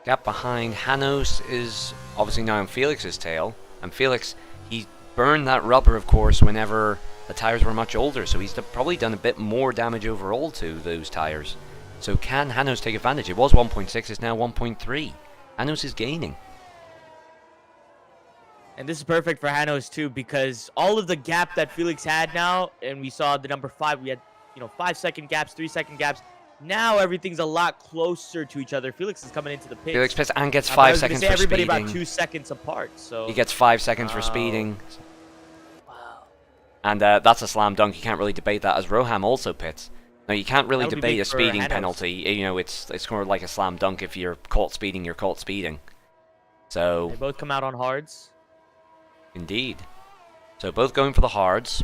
gap behind Janos is obviously now on Felix's tail. And Felix, he burned that rubber, of course, whenever the tires were much older. So he's probably done a bit more damage overall to those tires. So can Janos take advantage? It was 1.6, it's now 1.3. Janos is gaining. And this is perfect for Janos too, because all of the gap that Felix had now, and we saw the number 5, we had 5-second gaps, 3-second gaps. Now everything's a lot closer to each other. Felix is coming into the pits. Felix pits and gets 5 seconds for everybody speeding. About 2 seconds apart. So he gets 5 seconds for speeding. Wow. And that's a slam dunk. You can't really debate that, as Roham also pits. Now you can't really debate a speeding penalty. You know, it's more like a slam dunk. If you're caught speeding, you're caught speeding. So they both come out on hards. Indeed. So both going for the hards.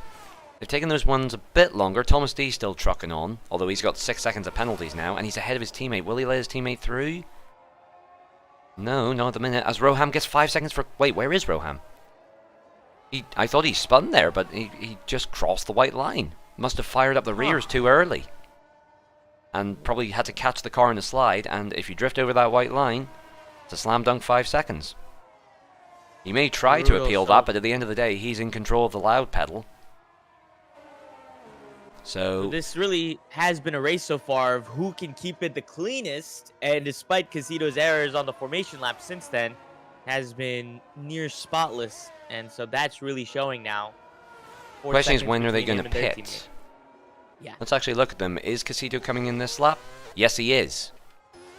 They've taken those ones a bit longer. Thomas D still trucking on, although he's got 6 seconds of penalties now, and he's ahead of his teammate. Will he let his teammate through? No, not at the minute. As Roham gets 5 seconds for... Wait, where is Roham? I thought he spun there, but he just crossed the white line. Must have fired up the rears too early. And probably had to catch the car in the slide, and if you drift over that white line, it's a slam dunk 5 seconds. He may try to appeal that, but at the end of the day, he's in control of the loud pedal. So this really has been a race so far of who can keep it the cleanest, and despite Casito's errors on the formation lap since then, has been near spotless, and so that's really showing now. The question is, when are they going to pit? Yeah. Let's actually look at them. Is Casito coming in this lap? Yes, he is.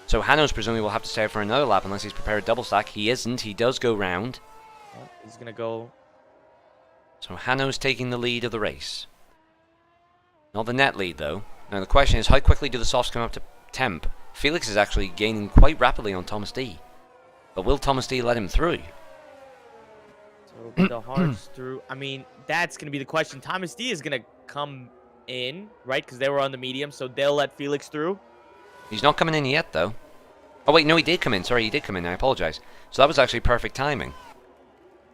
So Janos presumably will have to stay out for another lap unless he's prepared double stack. He isn't. He does go round. Well, he's going to go. So Janos taking the lead of the race. Not the net lead, though. Now, the question is, how quickly do the softs come up to temp? Felix is actually gaining quite rapidly on Thomas D. But will Thomas D let him through? So the hards through. I mean, that's going to be the question. Thomas D is going to come in, right? Because they were on the medium, so they'll let Felix through. He's not coming in yet, though. Oh, wait, no, he did come in. Sorry, he did come in. I apologize. So that was actually perfect timing.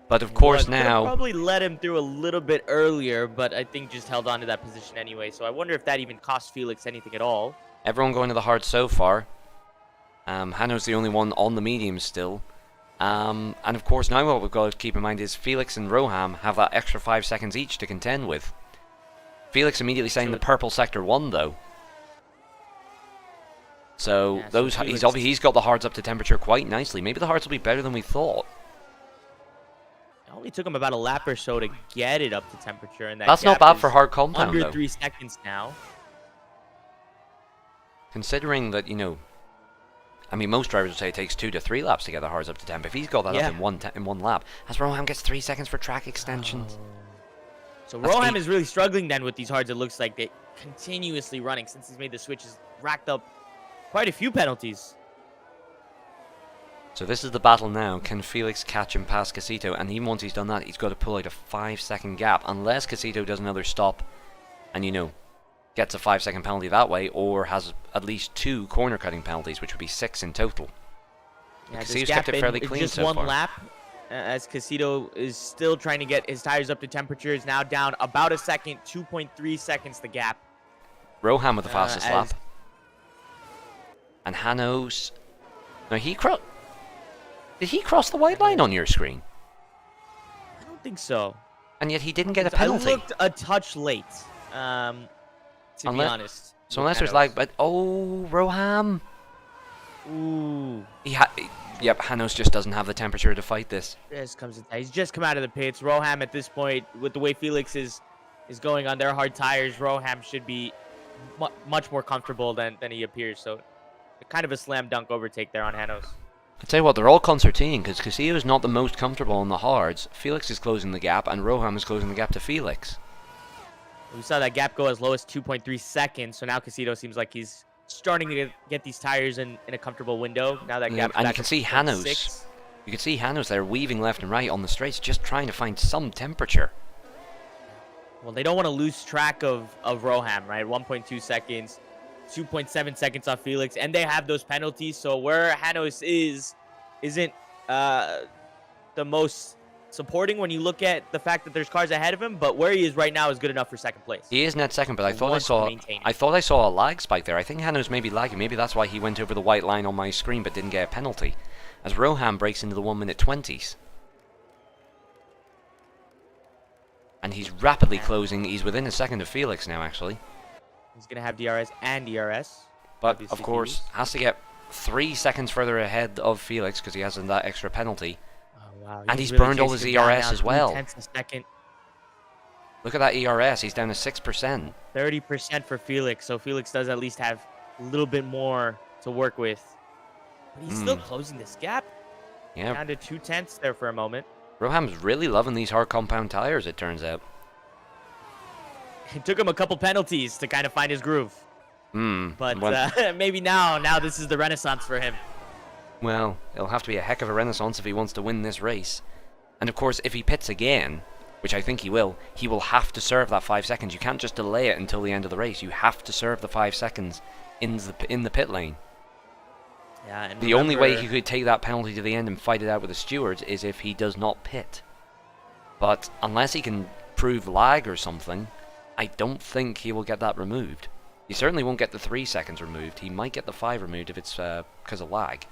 But of course now... probably let him through a little bit earlier, but I think just held on to that position anyway. So I wonder if that even cost Felix anything at all. Everyone going to the hard so far. Hano's the only one on the medium still. And of course now what we've got to keep in mind is Felix and Roham have that extra 5 seconds each to contend with. Felix immediately saying the purple sector won, though. So yeah, those he's got the hards up to temperature quite nicely. Maybe the hards will be better than we thought. It only took him about a lap or so to get it up to temperature, and that's not bad for hard compound. Under though. 3 seconds now. Considering that, you know, I mean, most drivers would say it takes 2 to 3 laps to get the hards up to temp. If he's got that up in one lap, as Roham gets 3 seconds for track extensions. So Roham is really struggling then with these hards. It looks like they're continuously running since he's made the switch. Has racked up quite a few penalties. So this is the battle now. Can Felix catch him past Casito? And even once he's done that, he's got to pull out a 5 second gap. Unless Casito does another stop and, you know, gets a 5-second penalty that way, or has at least 2 corner cutting penalties, which would be 6 in total. Yeah, Casido's kept it fairly clean just so one far. lap, as Casido is still trying to get his tires up to temperature. Is now down about a second, 2.3 seconds the gap. Roham with the fastest lap. And Hanos... No, did he cross the white line on your screen? I don't think so. And yet he didn't get a penalty. I looked a touch late, to be honest. So unless there's like... But, oh, Roham. Ooh. Yep, Hanos just doesn't have the temperature to fight this. He's just come out of the pits. Roham at this point, with the way Felix is going on their hard tires, Roham should be much more comfortable than he appears. So kind of a slam dunk overtake there on Hanos. I'd tell you what, they're all concertine, because Castillo is not the most comfortable on the hards. Felix is closing the gap, and Roham is closing the gap to Felix. We saw that gap go as low as 2.3 seconds, so now Casido seems like he's starting to get these tires in a comfortable window. Now that gap, and you can see Hanos. You can see Hanos there weaving left and right on the straights, just trying to find some temperature. Well, they don't want to lose track of Roham, right? 1.2 seconds, 2.7 seconds off Felix, and they have those penalties. So where Hanos isn't the most supporting when you look at the fact that there's cars ahead of him, but where he is right now is good enough for second place. He is net second, but I thought I saw a lag spike there. I think Hanos may be lagging. Maybe that's why he went over the white line on my screen but didn't get a penalty. As Roham breaks into the 1-minute 20s. And he's rapidly closing. He's within a second of Felix now, actually. He's going to have DRS and ERS. But, of course, has to get 3 seconds further ahead of Felix because he has that extra penalty. Wow, and he's really burned all his ERS as well. Look at that ERS. He's down to 6%. 30% for Felix. So Felix does at least have a little bit more to work with. But he's still closing this gap. Yeah. Down to 0.2 there for a moment. Roham's really loving these hard compound tires, it turns out. It took him a couple penalties to kind of find his groove. But maybe now this is the renaissance for him. Well, it'll have to be a heck of a renaissance if he wants to win this race. And of course, if he pits again, which I think he will have to serve that 5 seconds. You can't just delay it until the end of the race. You have to serve the 5 seconds in the pit lane. Yeah, and the only way he could take that penalty to the end and fight it out with the stewards is if he does not pit. But unless he can prove lag or something, I don't think he will get that removed. He certainly won't get the 3 seconds removed. He might get the 5 removed if it's because of lag.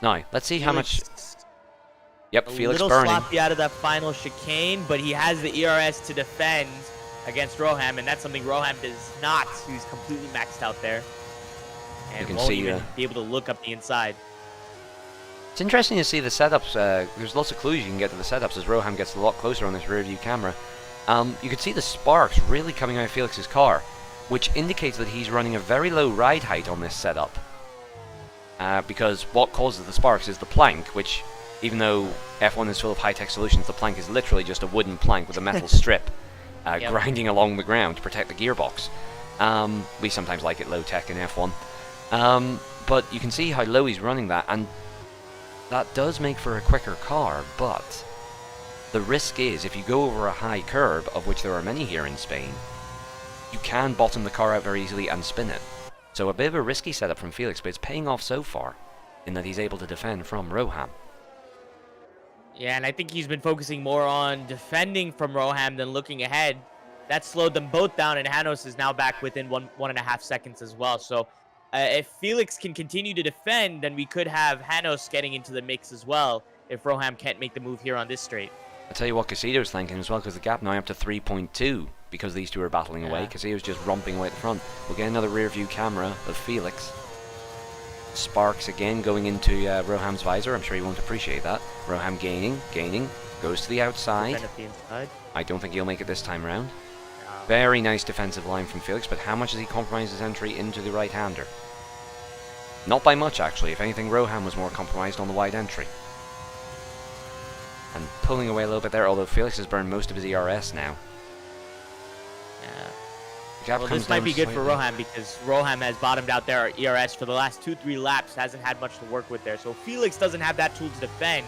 Now, let's see how much... Yep, Felix burning. A little sloppy out of that final chicane, but he has the ERS to defend against Roham, and that's something Roham does not. He's completely maxed out there. And won't even be able to look up the inside. It's interesting to see the setups. There's lots of clues you can get to the setups as Roham gets a lot closer on this rear view camera. You can see the sparks really coming out of Felix's car, which indicates that he's running a very low ride height on this setup. Because what causes the sparks is the plank, which, even though F1 is full of high-tech solutions, the plank is literally just a wooden plank with a metal strip grinding along the ground to protect the gearbox. We sometimes like it low-tech in F1. But you can see how low he's running that, and that does make for a quicker car, but the risk is if you go over a high curb, of which there are many here in Spain, you can bottom the car out very easily and spin it. So a bit of a risky setup from Felix, but it's paying off so far in that he's able to defend from Roham. Yeah, and I think he's been focusing more on defending from Roham than looking ahead. That slowed them both down, and Hanos is now back within 1.5 seconds as well. So if Felix can continue to defend, then we could have Hanos getting into the mix as well if Roham can't make the move here on this straight. I'll tell you what Casido's thinking as well, because the gap now up to 3.2 because these two are battling away. Casido's just romping away at the front. We'll get another rear view camera of Felix. Sparks again going into Roham's visor. I'm sure he won't appreciate that. Roham gaining, goes to the outside. I don't think he'll make it this time round. No. Very nice defensive line from Felix, but how much has he compromised his entry into the right-hander? Not by much, actually. If anything, Roham was more compromised on the wide entry. And pulling away a little bit there, although Felix has burned most of his ERS now. Yeah. Well, this might be good for Roham because Roham has bottomed out their ERS for the last 2-3 laps, hasn't had much to work with there. So Felix doesn't have that tool to defend.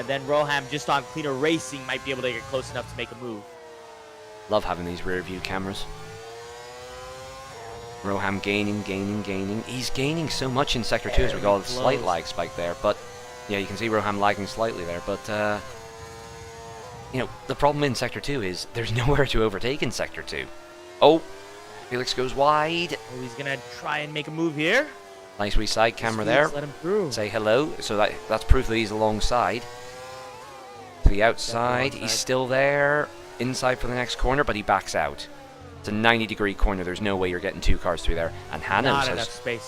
Then Roham, just on cleaner racing, might be able to get close enough to make a move. Love having these rear view cameras. Roham gaining. He's gaining so much in Sector 2 as we Very got a slight close. lag spike there. But, yeah, you can see Roham lagging slightly there. But, you know, the problem in Sector 2 is there's nowhere to overtake in Sector 2. Oh, Felix goes wide. Oh, he's gonna try and make a move here. Nice wee side camera there. Let him through. Say hello. So that's proof that he's alongside. To the outside. He's still there. Inside for the next corner, but he backs out. It's a 90-degree corner. There's no way you're getting two cars through there. And Not enough space.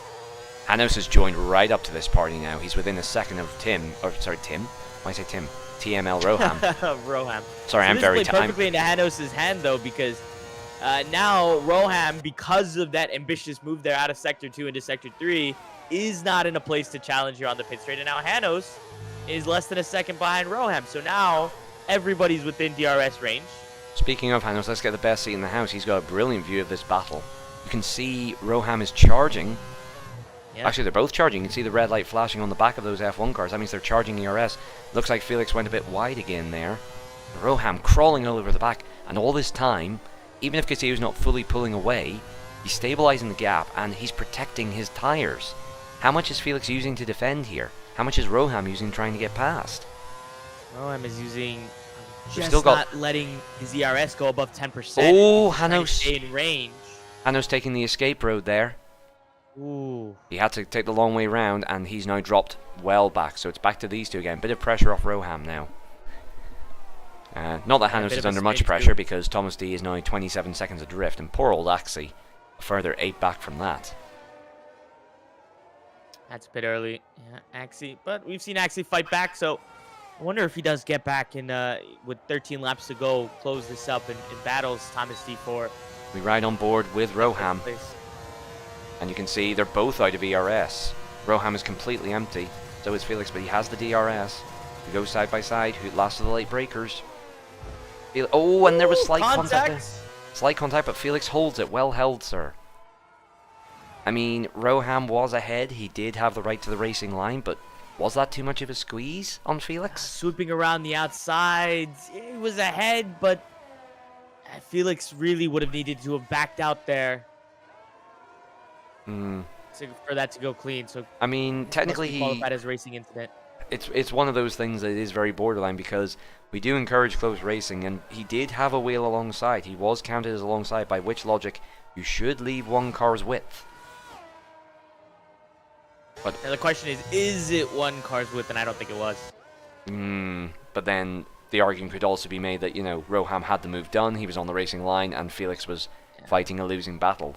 Hanos has joined right up to this party now. He's within a second of Tim. Or sorry, Tim. Why did I say Tim? TML Roham. Roham. Sorry, So I'm this very played perfectly into Hanos' hand though, because now Roham, because of that ambitious move there out of Sector 2 into Sector 3, is not in a place to challenge here on the pit straight. And now Hanos is less than a second behind Roham. So now everybody's within DRS range. Speaking of Hanos, let's get the best seat in the house. He's got a brilliant view of this battle. You can see Roham is charging. Yeah. Actually, they're both charging. You can see the red light flashing on the back of those F1 cars. That means they're charging ERS. Looks like Felix went a bit wide again there. Roham crawling all over the back. And all this time, even if Casillo's not fully pulling away, he's stabilizing the gap and he's protecting his tires. How much is Felix using to defend here? How much is Roham using trying to get past? Roham is using... We've just still got- not letting his ERS go above 10%. Oh, He's trying to Hanos. stay in range. Hanos taking the escape road there. Ooh. He had to take the long way round, and he's now dropped well back. So it's back to these two again. Bit of pressure off Roham now. Not that Yeah, a Hanos bit is of a under much spin pressure too. because Thomas D is now 27 seconds adrift, and poor old Axie, a further 8 back from that. That's a bit early. Yeah, Axie. But we've seen Axie fight back, so I wonder if he does get back and with 13 laps to go, close this up and battles Thomas D for We ride on board with Roham, place. and you can see they're both out of ERS. Roham is completely empty, so is Felix, but he has the DRS. We go side by side. Who last of the late breakers? Oh, and there was slight contact there. Slight contact, but Felix holds it. Well held, sir. I mean, Roham was ahead. He did have the right to the racing line, but was that too much of a squeeze on Felix? Swooping around the outside, he was ahead, but Felix really would have needed to have backed out there for that to go clean. So I mean, technically he qualified as a racing incident. It's one of those things that is very borderline because we do encourage close racing, and he did have a wheel alongside. He was counted as alongside, by which logic you should leave one car's width. But Now the question is it one car's width? And I don't think it was. but then the argument could also be made that, you know, Roham had the move done, he was on the racing line, and Felix was fighting a losing battle.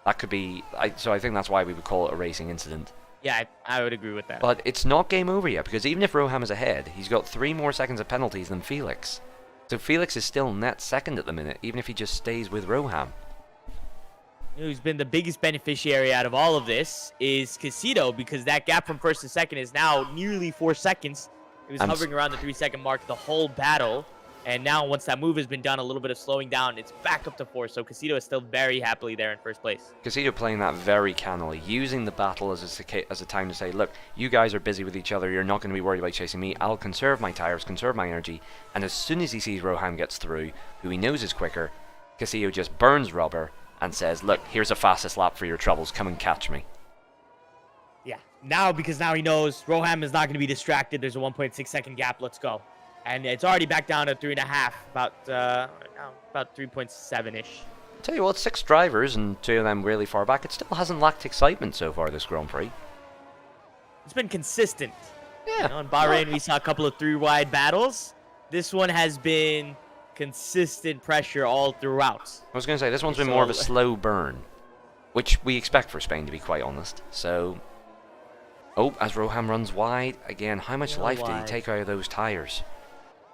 That could be... so I think that's why we would call it a racing incident. Yeah, I would agree with that. But it's not game over yet, because even if Roham is ahead, he's got 3 more seconds of penalties than Felix. So Felix is still net second at the minute, even if he just stays with Roham. Who's been the biggest beneficiary out of all of this is Casito, because that gap from first to second is now nearly 4 seconds. He was hovering around the 3-second mark the whole battle. And now once that move has been done, a little bit of slowing down, it's back up to 4. So Casito is still very happily there in first place. Casito playing that very cannily, using the battle as a time to say, look, you guys are busy with each other, you're not going to be worried about chasing me, I'll conserve my tires, conserve my energy. And as soon as he sees Roham gets through, who he knows is quicker, Casito just burns rubber and says, look, here's a fastest lap for your troubles, come and catch me. Yeah, because now he knows Roham is not going to be distracted. There's a 1.6 second gap. Let's go. And it's already back down to 3.5, about 3.7-ish. Tell you what, 6 drivers and 2 of them really far back, it still hasn't lacked excitement so far this Grand Prix. It's been consistent. Yeah. You know, in Bahrain, we saw a couple of 3-wide battles. This one has been consistent pressure all throughout. I was going to say, this one's been more of a slow burn, which we expect for Spain, to be quite honest. So, oh, as Roham runs wide, again, how much life did he take out of those tyres?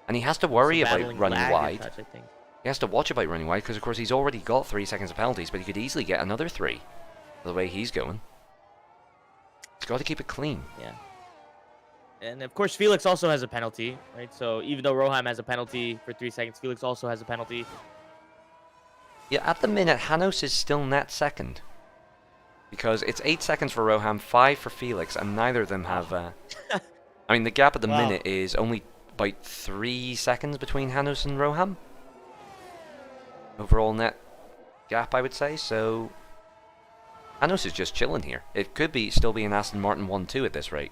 And he has to worry about running wide. Touch, I think. He has to watch about running wide, because of course he's already got 3 seconds of penalties, but he could easily get another 3, the way he's going. He's got to keep it clean. Yeah. And of course, Felix also has a penalty, right? So even though Roham has a penalty for 3 seconds, Felix also has a penalty. Yeah, at the minute, Hanos is still net second. Because it's 8 seconds for Roham, 5 for Felix, and neither of them have... I mean, the gap at the minute is only about 3 seconds between Hanos and Roham. Overall net gap, I would say, so... Hanos is just chilling here. It could be still be an Aston Martin 1-2 at this rate.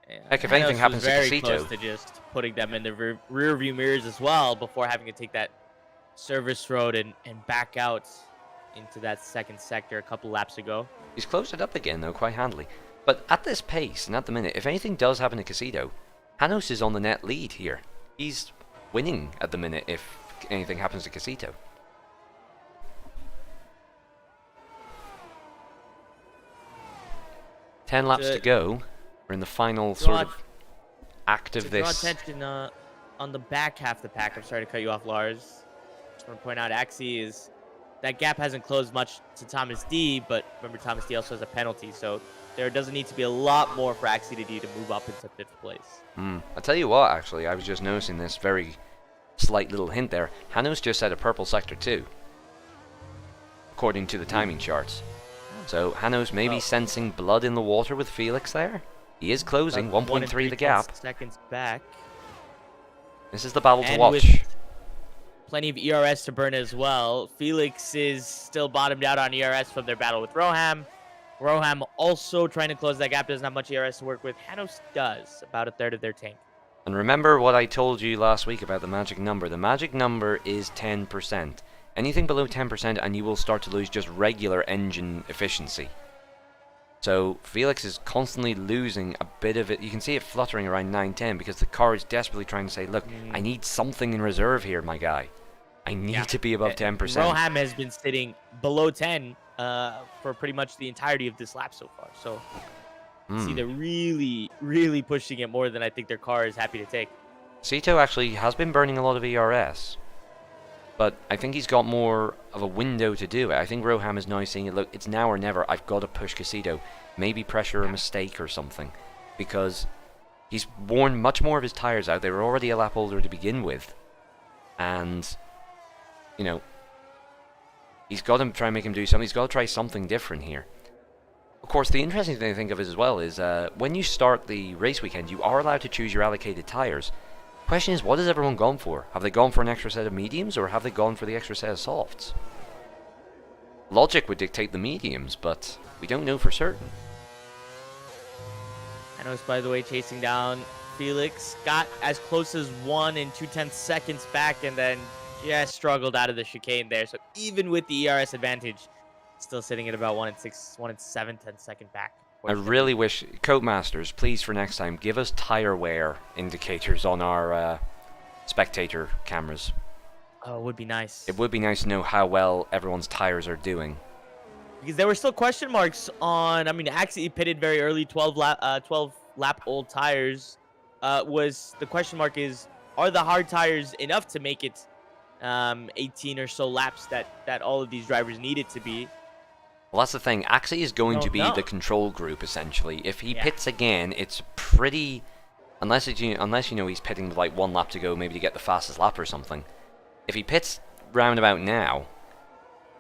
Yeah, Heck, if anything Hanos happens was to very Casito, close to just putting them in the rear view mirrors as well before having to take that service road and back out into that second sector a couple laps ago. he's closed it up again though, quite handily. But at this pace and at the minute, if anything does happen to Casito, Hanos is on the net lead here. He's winning at the minute if anything happens to Casito. 10 laps to go. We're in the final sort of act of this. Draw attention on the back half of the pack. I'm sorry to cut you off, Lars. Just want to point out, that gap hasn't closed much to Thomas D, but remember Thomas D also has a penalty, so there doesn't need to be a lot more for Axie to D to move up into 5th place. I'll tell you what, actually, I was just noticing this very slight little hint there. Hanos just had a purple sector too, according to the timing charts. So Hanos may be sensing blood in the water with Felix there. He is closing 1.3 the gap. Seconds back. This is the battle to And watch. with plenty of ERS to burn as well. Felix is still bottomed out on ERS from their battle with Roham. Roham also trying to close that gap. Doesn't have much ERS to work with. Hanos does. About a third of their tank. And remember what I told you last week about the magic number. The magic number is 10%. Anything below 10% and you will start to lose just regular engine efficiency. So Felix is constantly losing a bit of it. You can see it fluttering around 9-10 because the car is desperately trying to say, look, I need something in reserve here, my guy. I need to be above 10%. Roham has been sitting below 10 for pretty much the entirety of this lap so far. So see, they're really, really pushing it more than I think their car is happy to take. Cito actually has been burning a lot of ERS. But I think he's got more of a window to do it. I think Roham is now seeing it, look, it's now or never. I've got to push Casito. Maybe pressure a mistake or something. Because he's worn much more of his tyres out. They were already a lap older to begin with. And, you know, he's got to try and make him do something. He's got to try something different here. Of course, the interesting thing to think of as well is when you start the race weekend, you are allowed to choose your allocated tyres. Question is, what has everyone gone for? Have they gone for an extra set of mediums, or have they gone for the extra set of softs? Logic would dictate the mediums, but we don't know for certain. Hanos, by the way, chasing down Felix. Got as close as 1 2/10 seconds back, and then just struggled out of the chicane there. So even with the ERS advantage, still sitting at about 1 7/10 second back. I really wish, Codemasters, please for next time, give us tire wear indicators on our spectator cameras. Oh, it would be nice. It would be nice to know how well everyone's tires are doing. Because there were still question marks on, I mean, Axie pitted very early, 12 lap old tires. The question mark is, are the hard tires enough to make it 18 or so laps that all of these drivers need it to be? Well, that's the thing. Axie is going to be the control group, essentially. If he pits again, it's pretty... Unless you know he's pitting with like 1 lap to go, maybe to get the fastest lap or something. If he pits round about now,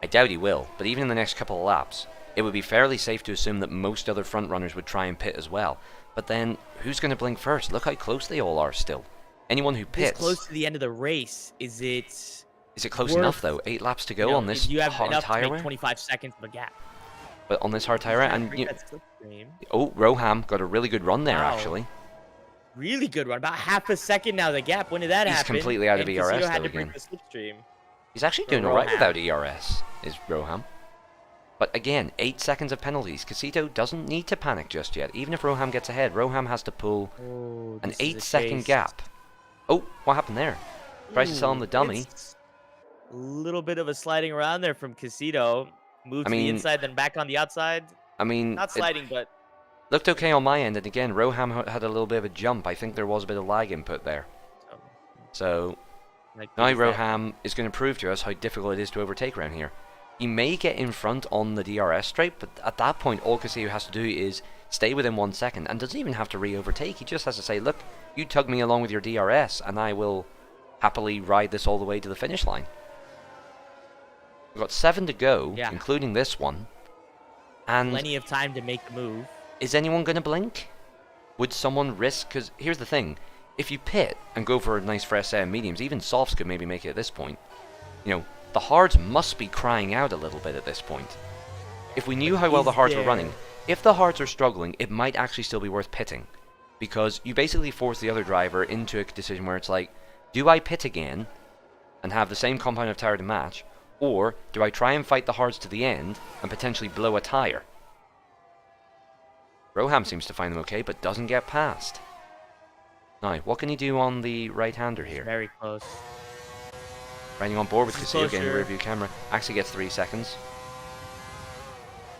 I doubt he will, but even in the next couple of laps, it would be fairly safe to assume that most other front runners would try and pit as well. But then, who's going to blink first? Look how close they all are still. Anyone who pits... It's close to the end of the race. Is it close enough, though? 8 laps to go on this you have hard enough tire to wear? make 25 seconds of a gap. But on this hard tire wear, and... Oh, Roham got a really good run there, actually. Really good run. About half a second now, the gap. When did that happen? He's completely out of and ERS, Casito had though, to break again. the slipstream. He's actually doing alright without ERS, is Roham. But again, 8 seconds of penalties. Casito doesn't need to panic just yet. Even if Roham gets ahead, Roham has to pull an 8-second gap. Oh, what happened there? Tries to sell him the dummy. A little bit of a sliding around there from Casito. Moved to the inside, then back on the outside. I mean... Not sliding, but... Looked okay on my end, and again, Roham had a little bit of a jump. I think there was a bit of lag input there. So, now Roham is going to prove to us how difficult it is to overtake around here. He may get in front on the DRS straight, but at that point, all Castillo has to do is stay within 1 second, and doesn't even have to re-overtake. He just has to say, look, you tug me along with your DRS, and I will happily ride this all the way to the finish line. We've got 7 to go, including this one. And plenty of time to make the move. Is anyone going to blink? Would someone risk? Because here's the thing. If you pit and go for a nice fresh set of mediums, even softs could maybe make it at this point. You know, the hards must be crying out a little bit at this point. if we knew how well the Is hards were there- running, if the hards are struggling, it might actually still be worth pitting. Because you basically force the other driver into a decision where it's like, do I pit again and have the same compound of tyre to match, or do I try and fight the hards to the end and potentially blow a tyre? Roham seems to find them okay, but doesn't get past. Now, what can he do on the right-hander here? Very close. Riding on board with This is Castillo getting the closer. rear view camera. Actually gets 3 seconds.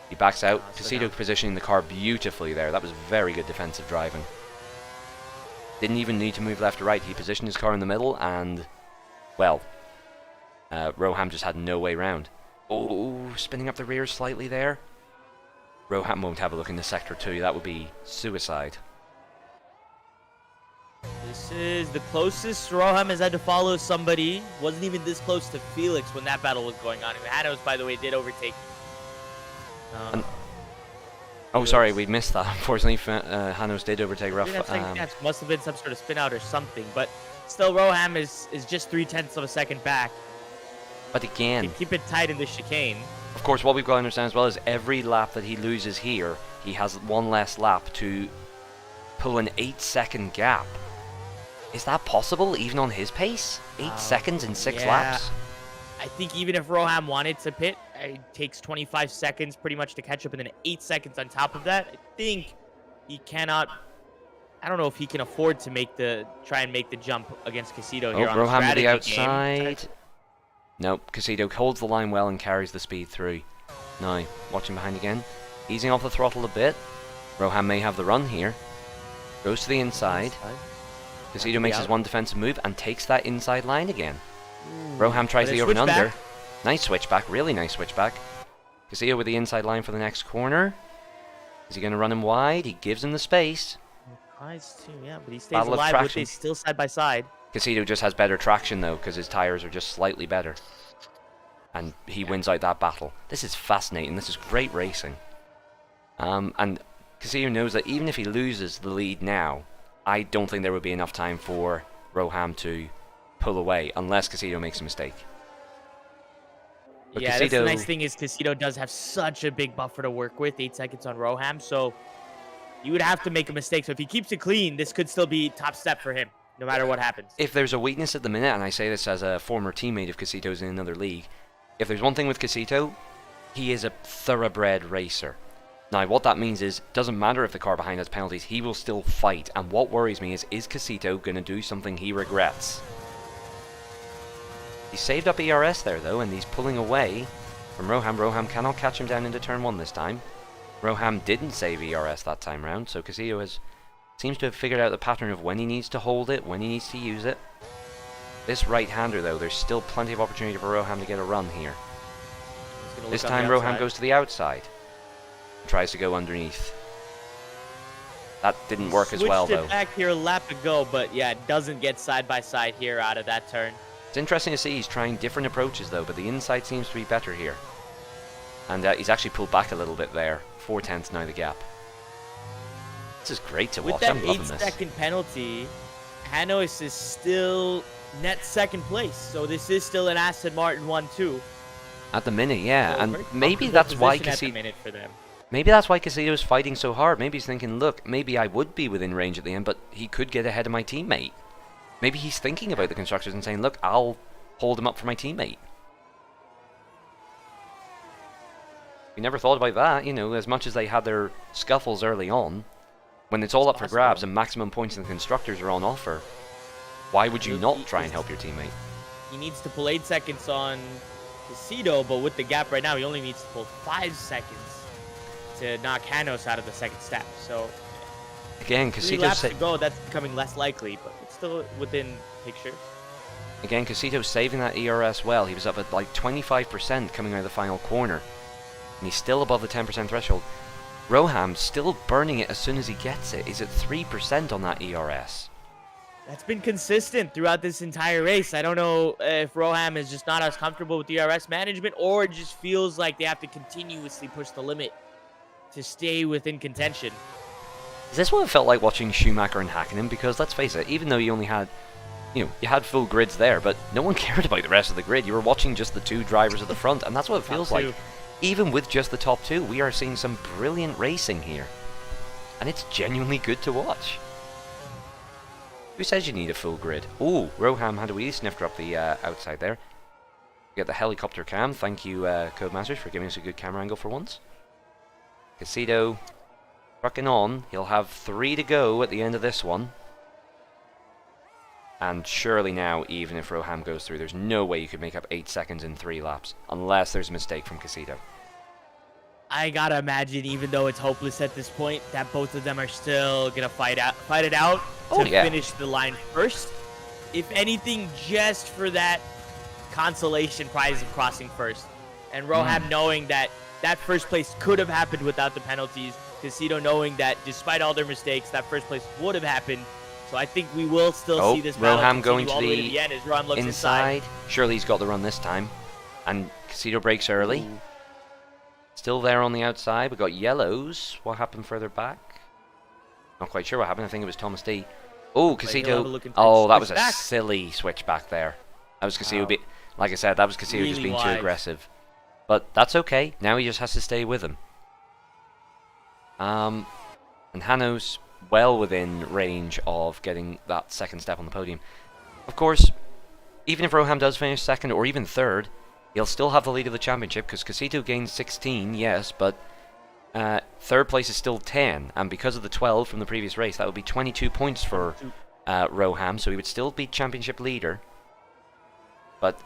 He backs out. So Castillo now- positioning the car beautifully there. That was very good defensive driving. Didn't even need to move left or right. He positioned his car in the middle and, well, Roham just had no way round. Oh, spinning up the rear slightly there. Roham won't have a look in the sector 2. That would be suicide. This is the closest Roham has had to follow somebody. Wasn't even this close to Felix when that battle was going on. Hanos, by the way, did overtake. And- Oh, sorry, we missed that. Unfortunately, Hanos did overtake Ruff. Must have been some sort of spin out or something. But still, Roham is just 0.3 of a second back. But again, Keep it tight in the chicane. of course, what we've got to understand as well is every lap that he loses here, he has one less lap to pull an 8-second gap. Is that possible, even on his pace? 8 seconds in 6 yeah. laps? I think even if Roham wanted to pit, it takes 25 seconds pretty much to catch up, and then 8 seconds on top of that. I think he cannot. I don't know if he can afford to try and make the jump against Casito Oh, here on Roham to the strategy outside. game. Nope, Casito holds the line well and carries the speed through. Now, watching behind again. Easing off the throttle a bit. Roham may have the run here. Goes to the inside. Casito makes his one defensive move and takes that inside line again. Roham tries But the a over and under. switchback. Nice switchback, really nice switchback. Castillo with the inside line for the next corner. Is he going to run him wide? He gives him the space. Tries to, yeah, but he stays Battle of alive with traction. these still side by side. Castillo just has better traction though, because his tyres are just slightly better. And he wins out that battle. This is fascinating. This is great racing. And Castillo knows that even if he loses the lead now, I don't think there would be enough time for Roham to pull away, unless Castillo makes a mistake. But Yeah, that's the Castillo- nice thing is Casito does have such a big buffer to work with, 8 seconds on Roham, so you would have to make a mistake. So if he keeps it clean, this could still be top step for him, no matter what happens. If there's a weakness at the minute, and I say this as a former teammate of Casito's in another league, if there's one thing with Casito, he is a thoroughbred racer. Now, what that means is, doesn't matter if the car behind has penalties, he will still fight. And what worries me is Casito going to do something he regrets? He saved up ERS there, though, and he's pulling away from Roham. Roham cannot catch him down into turn 1 this time. Roham didn't save ERS that time round, so Castillo seems to have figured out the pattern of when he needs to hold it, when he needs to use it. This right-hander, though, there's still plenty of opportunity for Roham to get a run here. He's gonna This look on time the Roham outside. goes to the outside. Tries to go underneath. That didn't work as well, Switched though. it back here a lap ago, but yeah, it doesn't get side by side here out of that turn. It's interesting to see he's trying different approaches, though, but the inside seems to be better here. And he's actually pulled back a little bit there. 4/10 now the gap. This is great to With watch. that I'm loving this. 8-second penalty, Hanos is still net second place, so this is still an Aston Martin 1-2. At the minute, yeah. So And very maybe comfortable that's why position at the Castillo... minute for them. Maybe that's why Castillo's fighting so hard. Maybe he's thinking, look, maybe I would be within range at the end, but he could get ahead of my teammate. Maybe he's thinking about the constructors and saying, look, I'll hold him up for my teammate. We never thought about that, you know, as much as they had their scuffles early on. When it's all up for Possible. grabs and maximum points in the constructors are on offer, why would you He- not he- try and help your teammate? He needs to pull 8 seconds on Casito, but with the gap right now, he only needs to pull 5 seconds to knock Hanos out of the second step. So Again, 3 Casito laps to go, that's becoming less likely, but it's still within picture. Again, Casito's saving that ERS well. He was up at like 25% coming out of the final corner. And he's still above the 10% threshold. Roham's still burning it as soon as he gets it. He's at 3% on that ERS. That's been consistent throughout this entire race. I don't know if Roham is just not as comfortable with DRS management, or it just feels like they have to continuously push the limit to stay within contention. Is this what it felt like watching Schumacher and Hakkinen? Because let's face it, even though you only had, you had full grids there, but no one cared about the rest of the grid. You were watching just the two drivers at the front, and that's what it feels like. even with just the top two, we are seeing some brilliant racing here. And it's genuinely good to watch. Who says you need a full grid? Oh, Roham had a wee snifter up the outside there. Get the helicopter cam. Thank you, Codemasters, for giving us a good camera angle for once. Casito trucking on. He'll have 3 to go at the end of this one. And surely now, even if Roham goes through, there's no way you could make up 8 seconds in 3 laps. Unless there's a mistake from Casito. I gotta imagine, even though it's hopeless at this point, that both of them are still gonna fight it out to finish the line first. If anything, just for that consolation prize of crossing first. And Roham knowing that that first place could have happened without the penalties. Casito knowing that despite all their mistakes, that first place would have happened. So I think we will still see this battle Roham going all to the way to the end as Roham looks inside. Surely he's got the run this time. And Casito breaks early. Ooh. Still there on the outside. We got yellows. What happened further back? Not quite sure what happened. I think it was Thomas D. Oh, Casito. Oh, that was a silly switch back there. That was Casito. Like I said, that was Casito just being too aggressive. But that's okay. Now he just has to stay with him. And Hanno's well within range of getting that second step on the podium. Of course, even if Roham does finish second or even third, he'll still have the lead of the championship because Casito gained 16, yes, but third place is still 10. And because of the 12 from the previous race, that would be 22 points for Roham, so he would still be championship leader. But,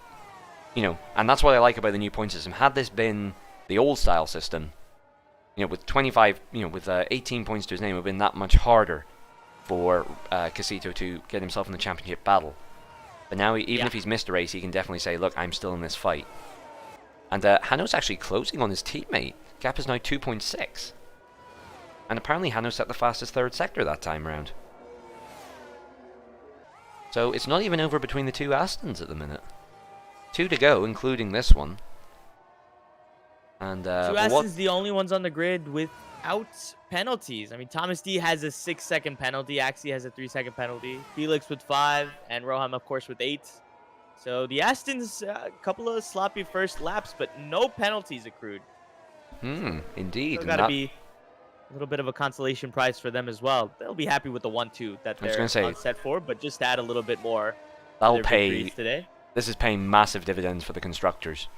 you know, and that's what I like about the new point system. Had this been the old style system, you know, with 25, you know, with 18 points to his name, it would have been that much harder for Casito to get himself in the championship battle. But now, even if he's missed a race, he can definitely say, look, I'm still in this fight. And Hanno's actually closing on his teammate. Gap is now 2.6. And apparently Hanno set the fastest third sector that time round. So it's not even over between the two Astons at the minute. 2 to go, including this one. And two Astons the only ones on the grid without penalties. I mean, Thomas D has a 6-second penalty. Axie has a 3-second penalty. Felix with 5, and Roham, of course, with 8. So the Astons, a couple of sloppy first laps, but no penalties accrued. Indeed. So got to be a little bit of a consolation prize for them as well. They'll be happy with the 1-2 that they're on set for, but just add a little bit more. That'll pay today. This is paying massive dividends for the constructors.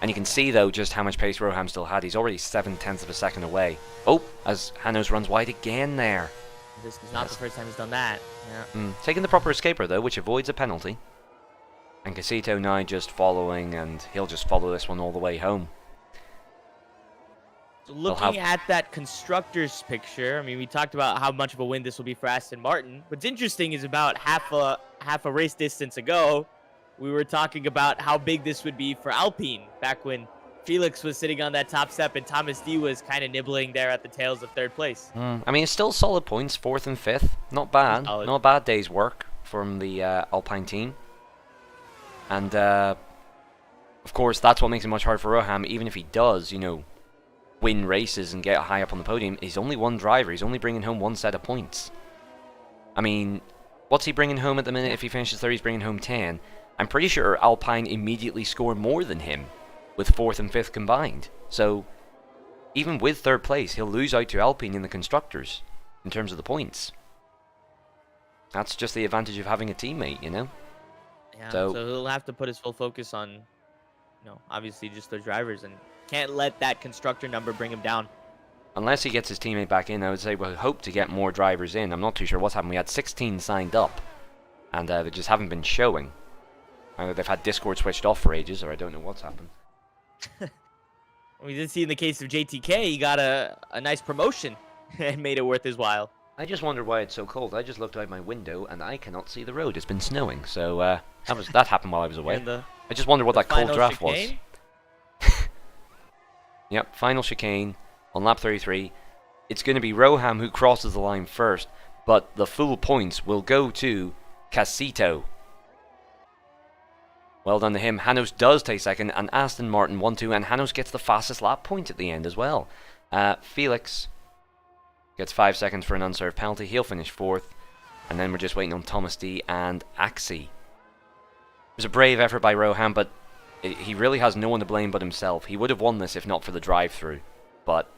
And you can see, though, just how much pace Roham still had. He's already 0.7 of a second away. Oh, as Hanno's runs wide again there. This is not the first time he's done that. Yeah. Taking the proper escaper, though, which avoids a penalty. And Casito now just following, and he'll just follow this one all the way home. So looking at that constructors picture, I mean, we talked about how much of a win this will be for Aston Martin. What's interesting is about half a race distance ago, we were talking about how big this would be for Alpine back when Felix was sitting on that top step and Thomas D was kind of nibbling there at the tails of third place. I mean, it's still solid points, 4th and 5th. Not bad. Not a bad day's work from the Alpine team. And, of course, that's what makes it much harder for Roham. Even if he does, you know, win races and get high up on the podium, he's only one driver. He's only bringing home 1 set of points. I mean, what's he bringing home at the minute? If he finishes third, he's bringing home 10. I'm pretty sure Alpine immediately score more than him with 4th and 5th combined. So, even with third place, he'll lose out to Alpine in the constructors in terms of the points. That's just the advantage of having a teammate, you know? Yeah, so he'll have to put his full focus on, you know, obviously just those drivers, and can't let that constructor number bring him down. Unless he gets his teammate back in, I would say we'll hope to get more drivers in. I'm not too sure what's happened. We had 16 signed up, and they just haven't been showing. Either they've had Discord switched off for ages, or I don't know what's happened. We did see in the case of JTK, he got a nice promotion and made it worth his while. I just wonder why it's so cold. I just looked out my window and I cannot see the road. It's been snowing, so that happened while I was away. I just wonder what that cold draft was. Yep, final chicane on lap 33. It's going to be Roham who crosses the line first, but the full points will go to Casito. Well done to him. Hannos does take second, and Aston Martin 1-2, and Hannos gets the fastest lap point at the end as well. Felix gets 5 seconds for an unserved penalty. He'll finish 4th, and then we're just waiting on Thomas D and Axie. It was a brave effort by Roham, but He really has no one to blame but himself. He would have won this if not for the drive-through, but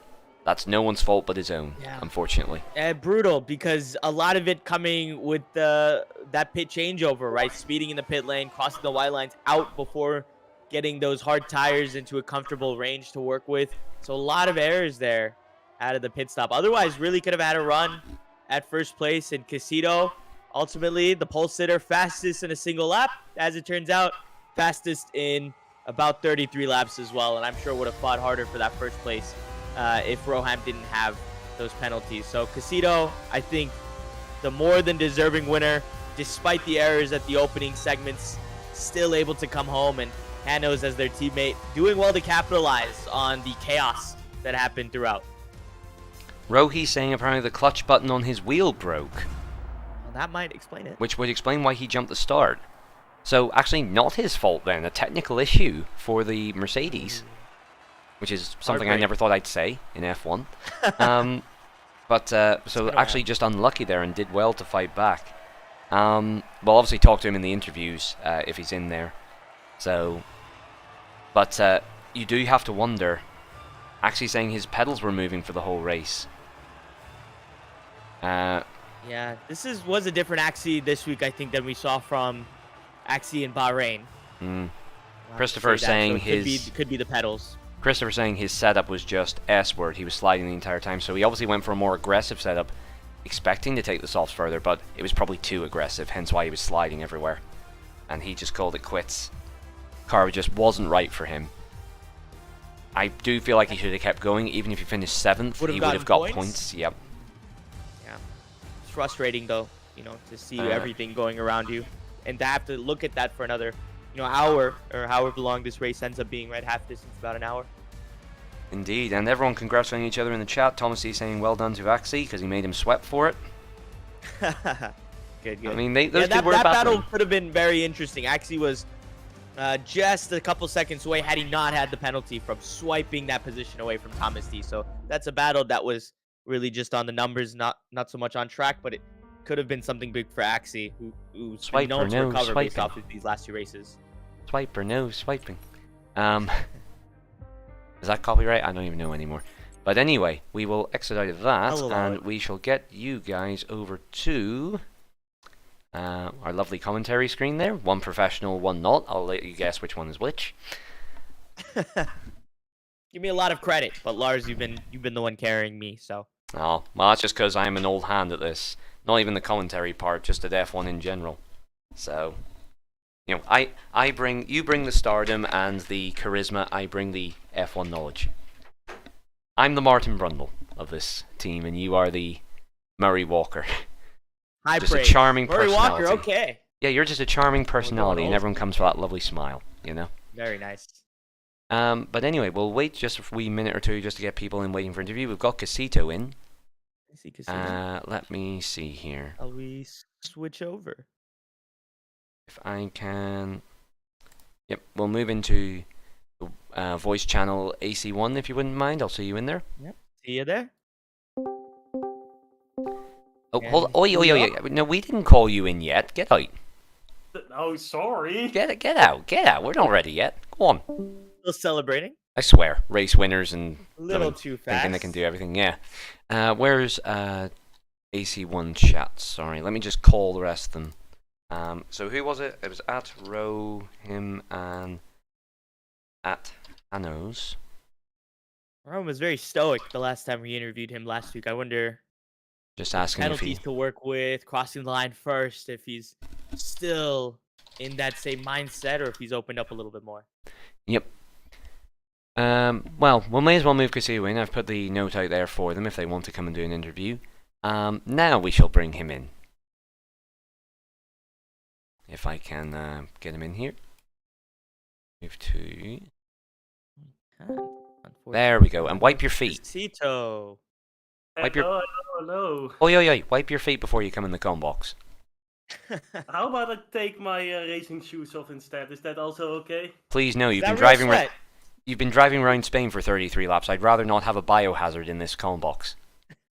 that's no one's fault but his own, Yeah. unfortunately. Brutal, because a lot of it coming with that pit changeover, right? Speeding in the pit lane, crossing the white lines out before getting those hard tires into a comfortable range to work with. So a lot of errors there out of the pit stop. Otherwise, really could have had a run at first place. And Casito, ultimately, the pole sitter, fastest in a single lap. As it turns out, fastest in about 33 laps as well. And I'm sure would have fought harder for that first place if Rohan didn't have those penalties. So Casito, I think, the more than deserving winner, despite the errors at the opening segments, still able to come home, and Hanos as their teammate, doing well to capitalize on the chaos that happened throughout. Rohi saying apparently the clutch button on his wheel broke. Well, that might explain it. Which would explain why he jumped the start. So actually not his fault then, a technical issue for the Mercedes. Which is something I never thought I'd say in F1. So actually just unlucky there and did well to fight back. We'll obviously talk to him in the interviews if he's in there. So, but you do have to wonder. Actually saying his pedals were moving for the whole race. Yeah, this was a different Axie this week, I think, than we saw from Axie in Bahrain. Christopher saying could be the pedals. Christopher saying his setup was just S-word. He was sliding the entire time, so he obviously went for a more aggressive setup, expecting to take the softs further, but it was probably too aggressive, hence why he was sliding everywhere. And he just called it quits. Car just wasn't right for him. I do feel like he should have kept going. Even if he finished 7th, he would have got points. Yep. Yeah. It's frustrating, though, to see everything going around you, and to have to look at that for another hour, or however long this race ends up being, right? Half distance, about an hour. Indeed, and everyone congratulating each other in the chat. Thomas C saying well done to Axie because he made him sweat for it. Good. I mean, those that were battle could have been very interesting. Axie was just a couple seconds away had he not had the penalty from swiping that position away from Thomas D. So that's a battle that was really just on the numbers, not so much on track, but it could have been something big for Axie, who's been known to recover based off of these last 2 races. Swiper, no swiping. Is that copyright? I don't even know anymore. But anyway, we will exit out of that, and we shall get you guys over to our lovely commentary screen there. One professional, one not. I'll let you guess which one is which. Give me a lot of credit, but Lars, you've been the one carrying me, so. Oh, well, that's just because I'm an old hand at this. Not even the commentary part, just at F1 in general. So, you bring the stardom and the charisma, I bring the F1 knowledge. I'm the Martin Brundle of this team, and you are the Murray Walker. High just praise. A charming Murray personality. Walker, okay. Yeah, you're just a charming personality, and everyone comes for that lovely smile, Very nice. But anyway, we'll wait just a wee minute or two just to get people in waiting for interview. We've got Casito in. I see Casito. Let me see here. Shall we switch over? If I can... Yep, we'll move into voice channel AC1 if you wouldn't mind. I'll see you in there. Yep, see you there. Oh, hold on. Oi. No, we didn't call you in yet. Get out. Oh, sorry. Get out. We're not ready yet. Go on. Still celebrating. I swear. Race winners and... A little too fast. Thinking they can do everything, yeah. Where's AC1 chat? Sorry, let me just call the rest of them. So who was it? It was at him, and at Hanos. Rowan was very stoic the last time we interviewed him last week. I wonder... Just asking if penalties to work with, crossing the line first, if he's still in that same mindset, or if he's opened up a little bit more. Yep. Well, we may as well move Casio in. I've put the note out there for them if they want to come and do an interview. Now we shall bring him in. If I can get him in here. Move to... There we go. And wipe your feet. Casito. Hello. Oi. Wipe your feet before you come in the com box. How about I take my racing shoes off instead? Is that also okay? Please no. You've been driving around Spain for 33 laps. I'd rather not have a biohazard in this com box.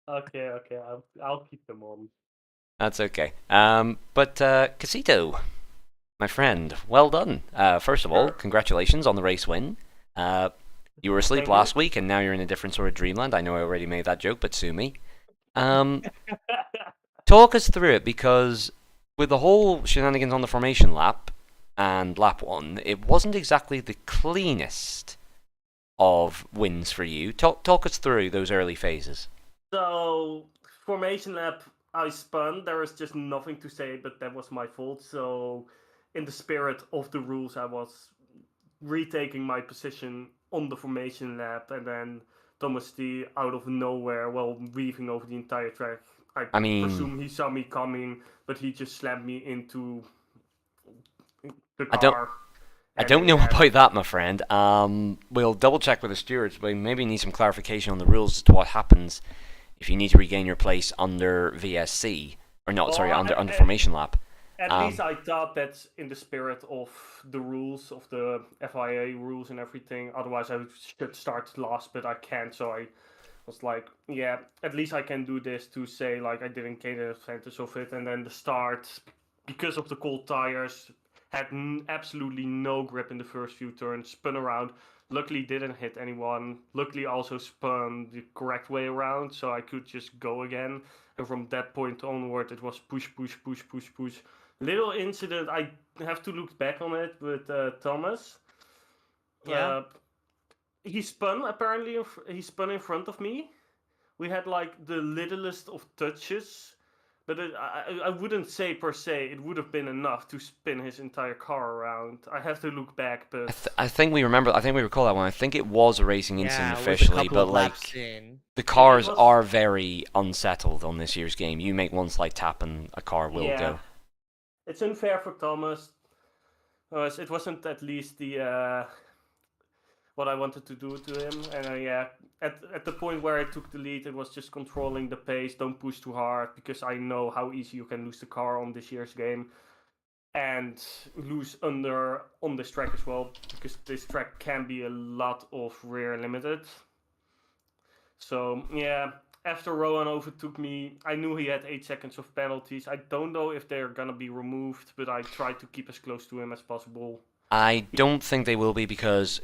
Okay. I'll keep them on. That's okay. But Casito. My friend, well done. First of all, Sure. congratulations on the race win. You were asleep Thank you. last week, and now you're in a different sort of dreamland. I know I already made that joke, but sue me. Um, Talk us through it, because with the whole shenanigans on the formation lap and lap 1, it wasn't exactly the cleanest of wins for you. Talk us through those early phases. So, formation lap, I spun. There was just nothing to say, but that was my fault. So, in the spirit of the rules, I was retaking my position on the formation lap, and then Thomas D out of nowhere, while weaving over the entire track. I mean, presume he saw me coming, but he just slammed me into the I don't- car. I And, don't know yeah, about that, my friend. We'll double check with the stewards, but we maybe need some clarification on the rules as to what happens if you need to regain your place under VSC, or not, sorry, Well, under formation lap. At least I thought that's in the spirit of the rules, of the FIA rules and everything. Otherwise, I should start last, but I can't. So I was like, yeah, at least I can do this to say, like, I didn't gain an advantage of it. And then the start, because of the cold tires, had absolutely no grip in the first few turns, spun around. Luckily, didn't hit anyone. Luckily, also spun the correct way around, so I could just go again. And from that point onward, it was push, push, push, push, push. Little incident, I have to look back on it with Thomas. Yeah. He spun, apparently, he spun in front of me. We had like the littlest of touches, but I wouldn't say per se it would have been enough to spin his entire car around. I have to look back, but I think we recall that one. I think it was a racing incident Yeah, with a officially, couple but of laps like in. the cars was- are very unsettled on this year's game. You make one slight tap and a car will yeah, go. it's unfair for Thomas. It wasn't at least the what I wanted to do to him, and yeah, at the point where I took the lead, it was just controlling the pace. Don't push too hard, because I know how easy you can lose the car on this year's game, and lose under on this track as well, because this track can be a lot of rear limited. So yeah, after Rowan overtook me, I knew he had 8 seconds of penalties. I don't know if they're gonna be removed, but I tried to keep as close to him as possible. I don't think they will be, because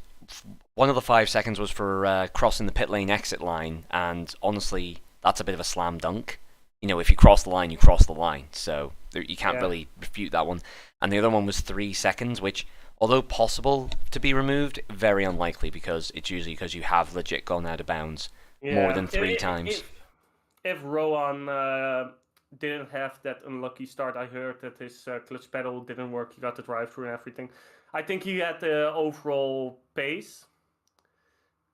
one of the 5 seconds was for crossing the pit lane exit line, and honestly, that's a bit of a slam dunk. You know, if you cross the line, you cross the line, so you can't really refute that one. And the other one was 3 seconds, which, although possible to be removed, very unlikely, because it's usually because you have legit gone out of bounds more than 3 times. If Rowan didn't have that unlucky start, I heard that his clutch pedal didn't work. He got the drive-through and everything. I think he had the overall pace,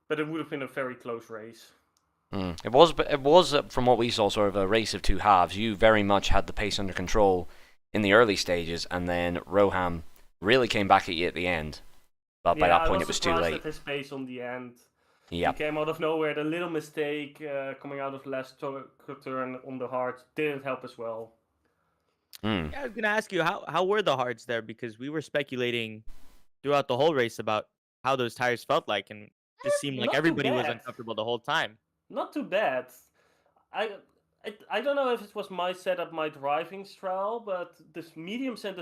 but it would have been a very close race. It was from what we saw, sort of a race of two halves. You very much had the pace under control in the early stages, and then Roham really came back at you at the end. But by that point, it was too late. At his pace on the end. Yeah. He came out of nowhere. The little mistake coming out of the last turn on the hard didn't help as well. Yeah, I was gonna ask you how were the hards there, because we were speculating throughout the whole race about how those tires felt like, and it just seemed like Not too everybody was bad. uncomfortable the whole time. Not too bad. I don't know if it was my setup, my driving style, but the mediums and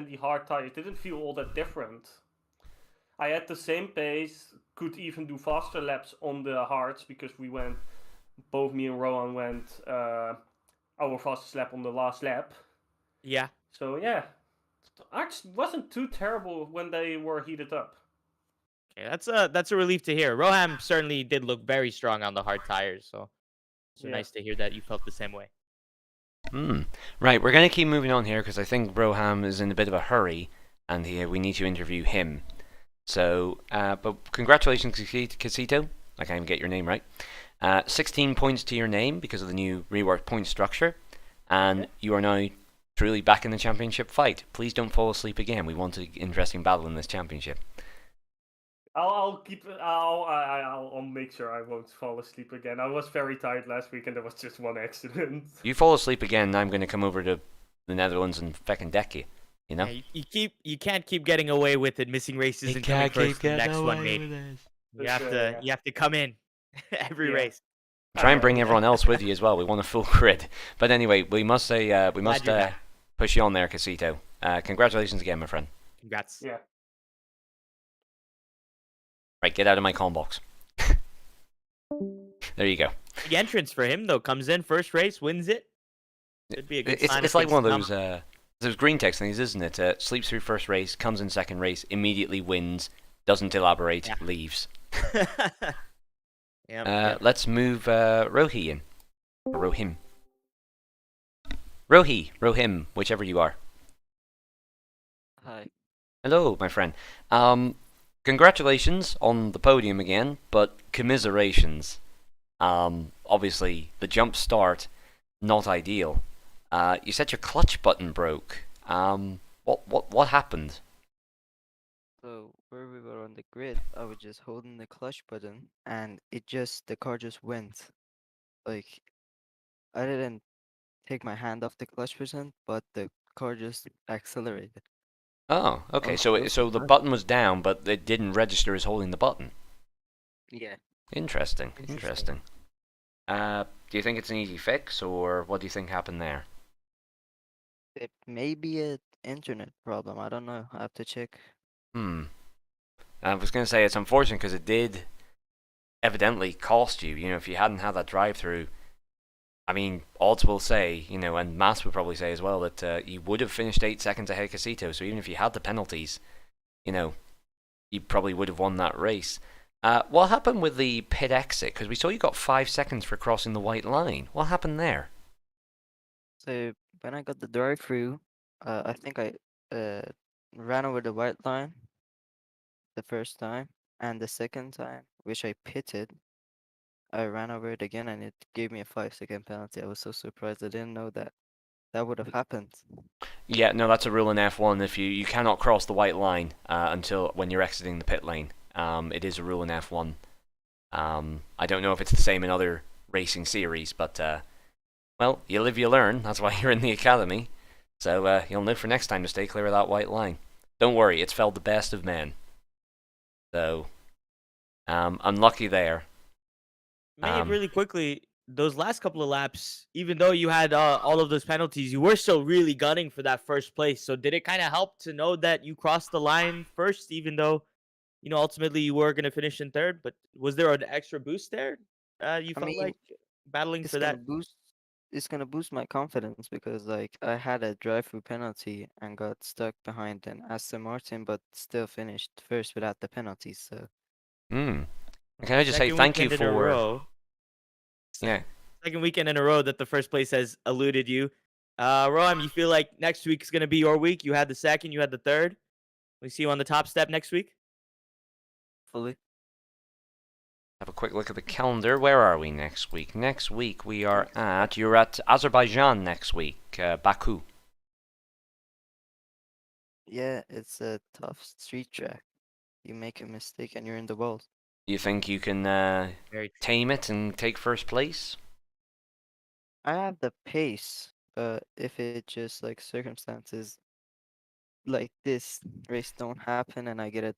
the hard tires didn't feel all that different. I had the same pace, could even do faster laps on the hards, because both me and Rowan went our fastest lap on the last lap. Yeah. So yeah, the hards wasn't too terrible when they were heated up. Okay, that's a relief to hear. Roham certainly did look very strong on the hard tires, so it's Yeah. nice to hear that you felt the same way. Right, we're going to keep moving on here, because I think Roham is in a bit of a hurry, and we need to interview him. So, but congratulations, Casito. I can't even get your name right. 16 points to your name because of the new reworked point structure, and you are now truly back in the championship fight. Please don't fall asleep again. We want an interesting battle in this championship. I'll make sure I won't fall asleep again. I was very tired last week, and there was just one accident. You fall asleep again, and I'm going to come over to the Netherlands and feckin' deck you. You know? Yeah, you can't keep getting away with it, missing races and coming first in the next one, mate. You have to come in every race. Try and bring everyone else with you as well. We want a full grid. But anyway, we must push you on there, Casito. Congratulations again, my friend. Congrats. Yeah. Right, get out of my comm box. There you go. Big entrance for him though. Comes in first race, wins it. Should be a good sign. It's like one of those green text things, isn't it? Sleeps through first race, comes in second race, immediately wins, doesn't elaborate, Yeah. leaves. Yep. Let's move Rohi in. Or Rohim. Rohim, whichever you are. Hi. Hello, my friend. Congratulations on the podium again, but commiserations. Obviously, the jump start, not ideal. You said your clutch button broke. What happened? So where we were on the grid, I was just holding the clutch button and the car just went. Like, I didn't take my hand off the clutch button, but the car just accelerated. Oh, okay. Oh, So so so the surprised. button was down, but it didn't register as holding the button. Yeah. Interesting. Interesting. Do you think it's an easy fix, or what do you think happened there? It may be an internet problem. I don't know. I have to check. I was going to say it's unfortunate because it did evidently cost you. You know, if you hadn't had that drive-through, I mean, odds will say, you know, and Mass would probably say as well that you would have finished 8 seconds ahead of Casito. So even if you had the penalties, you know, you probably would have won that race. What happened with the pit exit? Because we saw you got 5 seconds for crossing the white line. What happened there? So when I got the drive-through, I think I uh ran over the white line the first time, and the second time, which I pitted, I ran over it again, and it gave me a 5-second penalty. I was so surprised. I didn't know that that would have happened. Yeah, no, that's a rule in F1. If you cannot cross the white line until when you're exiting the pit lane. It is a rule in F1. I don't know if it's the same in other racing series, but well, you live, you learn. That's why you're in the academy. So you'll know for next time to stay clear of that white line. Don't worry, it's felt the best of men. So, unlucky there. Made really quickly. Those last couple of laps, even though you had all of those penalties, you were still really gunning for that first place. So did it kind of help to know that you crossed the line first, even though ultimately you were gonna finish in third? But was there an extra boost there? You I felt mean, like battling it's for gonna that. boost it's gonna boost my confidence because like I had a drive-through penalty and got stuck behind an Aston Martin, but still finished first without the penalties. So Can I just say Second thank you weekend in a for row. yeah. Second weekend in a row that the first place has eluded you. Roam, you feel like next week is gonna be your week? You had the second, you had the third. We see you on the top step next week. fully. Have a quick look at the calendar. Where are we next week? Next week you're at Azerbaijan next week, Baku. Yeah, it's a tough street track. You make a mistake and you're in the wall. You think you can Very true. tame it and take first place? I have the pace, but if it just like circumstances like this race don't happen and I get a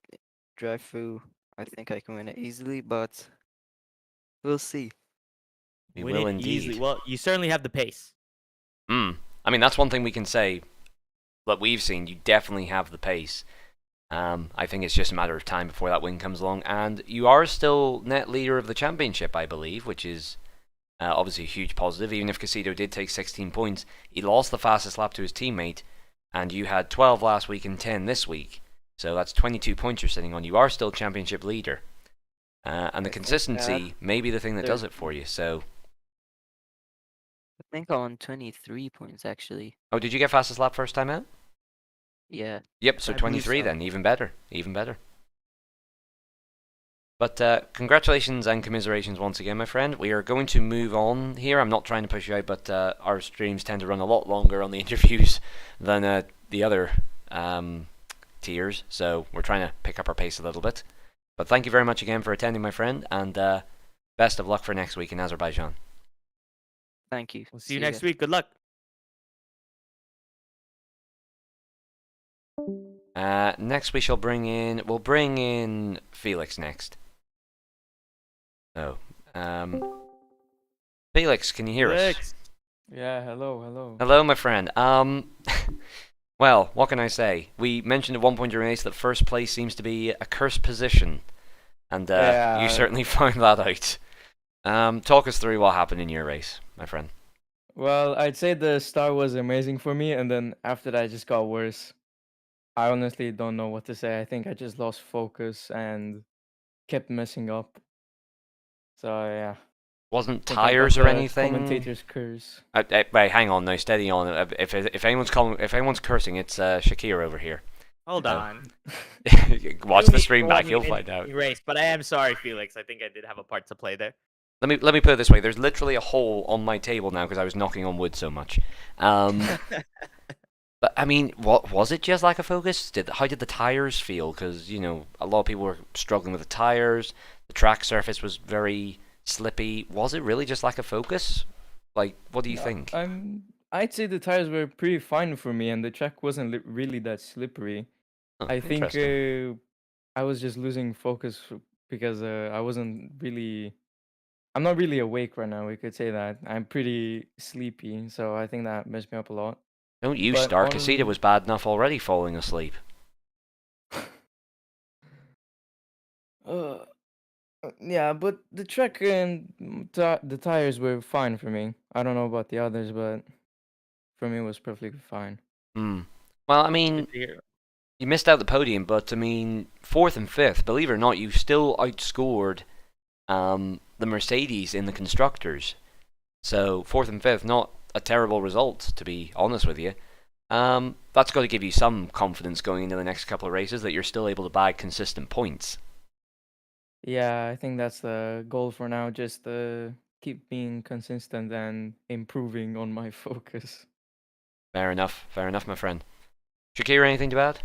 drive through, I think I can win it easily, but we'll see. We Win will it easily. indeed. Well, you certainly have the pace. I mean, that's one thing we can say that we've seen. You definitely have the pace. I think it's just a matter of time before that win comes along. And you are still net leader of the championship, I believe, which is obviously a huge positive. Even if Casito did take 16 points, he lost the fastest lap to his teammate, and you had 12 last week and 10 this week. So that's 22 points you're sitting on. You are still championship leader. And the I think I consistency had may be the thing that does it 13. for you. So, I think I'm on 23 points actually. oh, did you get fastest lap first time out? Yeah, Yep, so I believe 23 so. then, even better, even better. But congratulations and commiserations once again, my friend. We are going to move on here. I'm not trying to push you out, but our streams tend to run a lot longer on the interviews than the other tiers, so we're trying to pick up our pace a little bit. But thank you very much again for attending, my friend, and best of luck for next week in Azerbaijan. thank you. We'll see you ya. next week. Good luck. Next we'll bring in Felix next. So, Felix, can you hear us? Felix. Yeah, hello. Hello, my friend. Well, what can I say? We mentioned at one point during the race that first place seems to be a cursed position, and you Yeah. certainly found that out. Talk us through what happened in your race, my friend. Well, I'd say the start was amazing for me, and then after that, it just got worse. I honestly don't know what to say. I think I just lost focus and kept messing up. So yeah, Wasn't think I got tires or the anything? commentator's curse. Wait, hang on now, steady on. If anyone's cursing, it's Shakir over here. Hold No. on. Watch You the need stream to back, warn me you'll in find out. the race, but I am sorry, Felix. I think I did have a part to play there. Let me put it this way. There's literally a hole on my table now because I was knocking on wood so much. But I mean, what was it? Just lack of focus? How did the tires feel? Because a lot of people were struggling with the tires. The track surface was very slippy. Was it really just lack of focus? Like, what do you No, think? I'd say the tires were pretty fine for me, and the track wasn't really that slippery. Oh, I think interesting. I was just losing focus because I wasn't really. I'm not really awake right now. We could say that I'm pretty sleepy, so I think that messed me up a lot. Don't you But start. Casita was bad enough already falling asleep. uh, yeah, but the track and the tires were fine for me. I don't know about the others, but for me it was perfectly fine. Hmm. Well, I mean, Good to hear. you missed out the podium, but I mean, fourth and fifth. Believe it or not, you still outscored the Mercedes in the constructors. So fourth and fifth, not a terrible result, to be honest with you. That's got to give you some confidence going into the next couple of races that you're still able to bag consistent points. Yeah, I think that's the goal for now. Just keep being consistent and improving on my focus. Fair enough, my friend. Shakir, anything to add?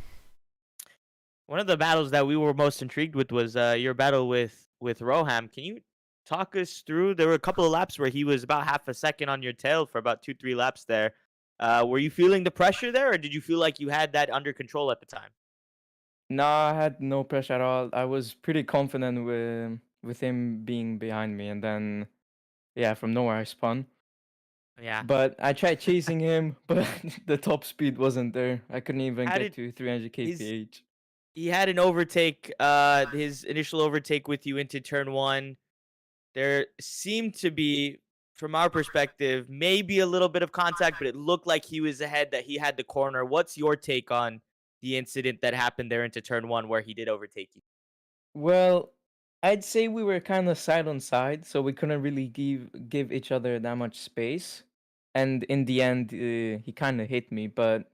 One of the battles that we were most intrigued with was your battle with Roham. Can you talk us through? There were a couple of laps where he was about half a second on your tail for about 2-3 laps there. Were you feeling the pressure there, or did you feel like you had that under control at the time? No, I had no pressure at all. I was pretty confident with him being behind me, and then yeah, from nowhere I spun. Yeah. But I tried chasing him, but the top speed wasn't there. I couldn't even How get did to 300 his kph. he had an overtake, his initial overtake with you into turn one. There seemed to be, from our perspective, maybe a little bit of contact, but it looked like he was ahead, that he had the corner. What's your take on the incident that happened there into turn one where he did overtake you? Well, I'd say we were kind of side on side, so we couldn't really give each other that much space. And in the end, he kind of hit me, but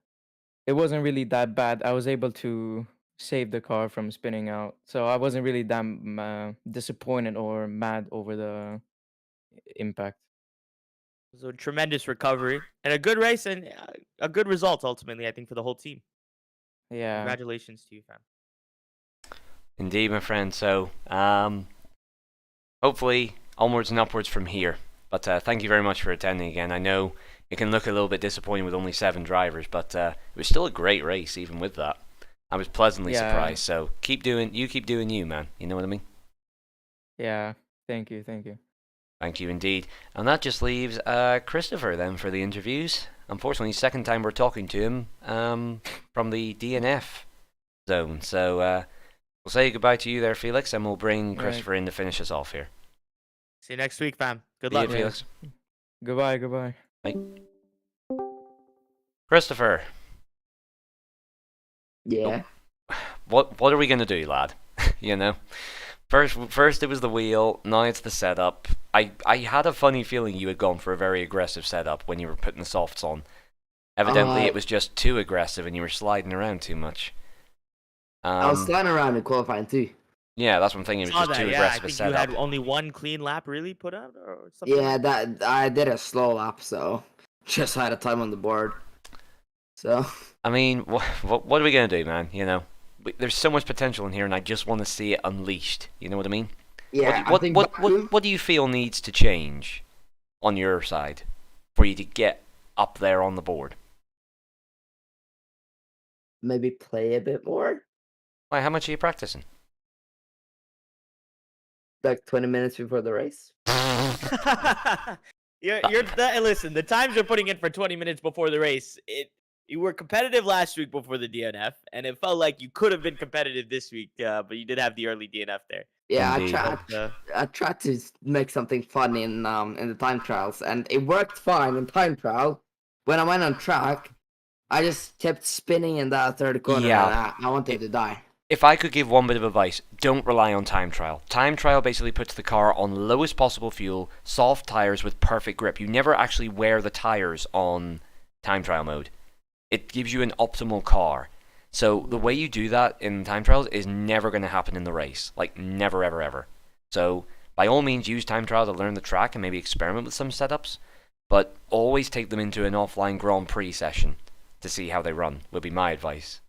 it wasn't really that bad. I was able to save the car from spinning out, so I wasn't really that disappointed or mad over the impact. So tremendous recovery and a good race and a good result ultimately, I think, for the whole team. Yeah, Congratulations to you, fam. Indeed, my friend. So, hopefully, onwards and upwards from here. But thank you very much for attending again. I know it can look a little bit disappointing with only 7 drivers, but it was still a great race, even with that. I was pleasantly yeah, surprised. So keep doing you, man. You know what I mean? yeah. Thank you, thank you. Thank you indeed. And that just leaves Christopher then for the interviews. Unfortunately, second time we're talking to him from the DNF zone. So we'll say goodbye to you there, Felix, and we'll bring Right. Christopher in to finish us off here. See you next week, fam. Good See you, luck. Yeah. Felix. Goodbye. Christopher, Yeah. what are we gonna do, lad? You know, first it was the wheel, now it's the setup. I had a funny feeling you had gone for a very aggressive setup when you were putting the softs on. Evidently, it was just too aggressive, and you were sliding around too much. I was sliding around in qualifying too. Yeah, that's what I'm thinking. It was Saw just that, too yeah. I aggressive a think you had setup. only one clean lap really put out or something. Yeah, like that I did a slow lap, so just had a time on the board. So I mean, what are we gonna do, man? You know, there's so much potential in here, and I just want to see it unleashed. You know what I mean? yeah, I What think what Baku- what do you feel needs to change on your side for you to get up there on the board? maybe play a bit more, Why? How much are you practicing? like 20 minutes before the race. listen, the times you're putting in for 20 minutes before the race, You were competitive last week before the DNF, and it felt like you could have been competitive this week, but you did have the early DNF there. Yeah, Indeed. I tried to make something fun in the time trials, and it worked fine in time trial. When I went on track, I just kept spinning in that third corner, Yeah. and I wanted to die. If I could give one bit of advice, don't rely on time trial. Time trial basically puts the car on lowest possible fuel, soft tires with perfect grip. You never actually wear the tires on time trial mode. It gives you an optimal car. So the way you do that in time trials is never going to happen in the race. Like, never, ever, ever. So by all means, use time trial to learn the track and maybe experiment with some setups, but always take them into an offline Grand Prix session to see how they run, would be my advice.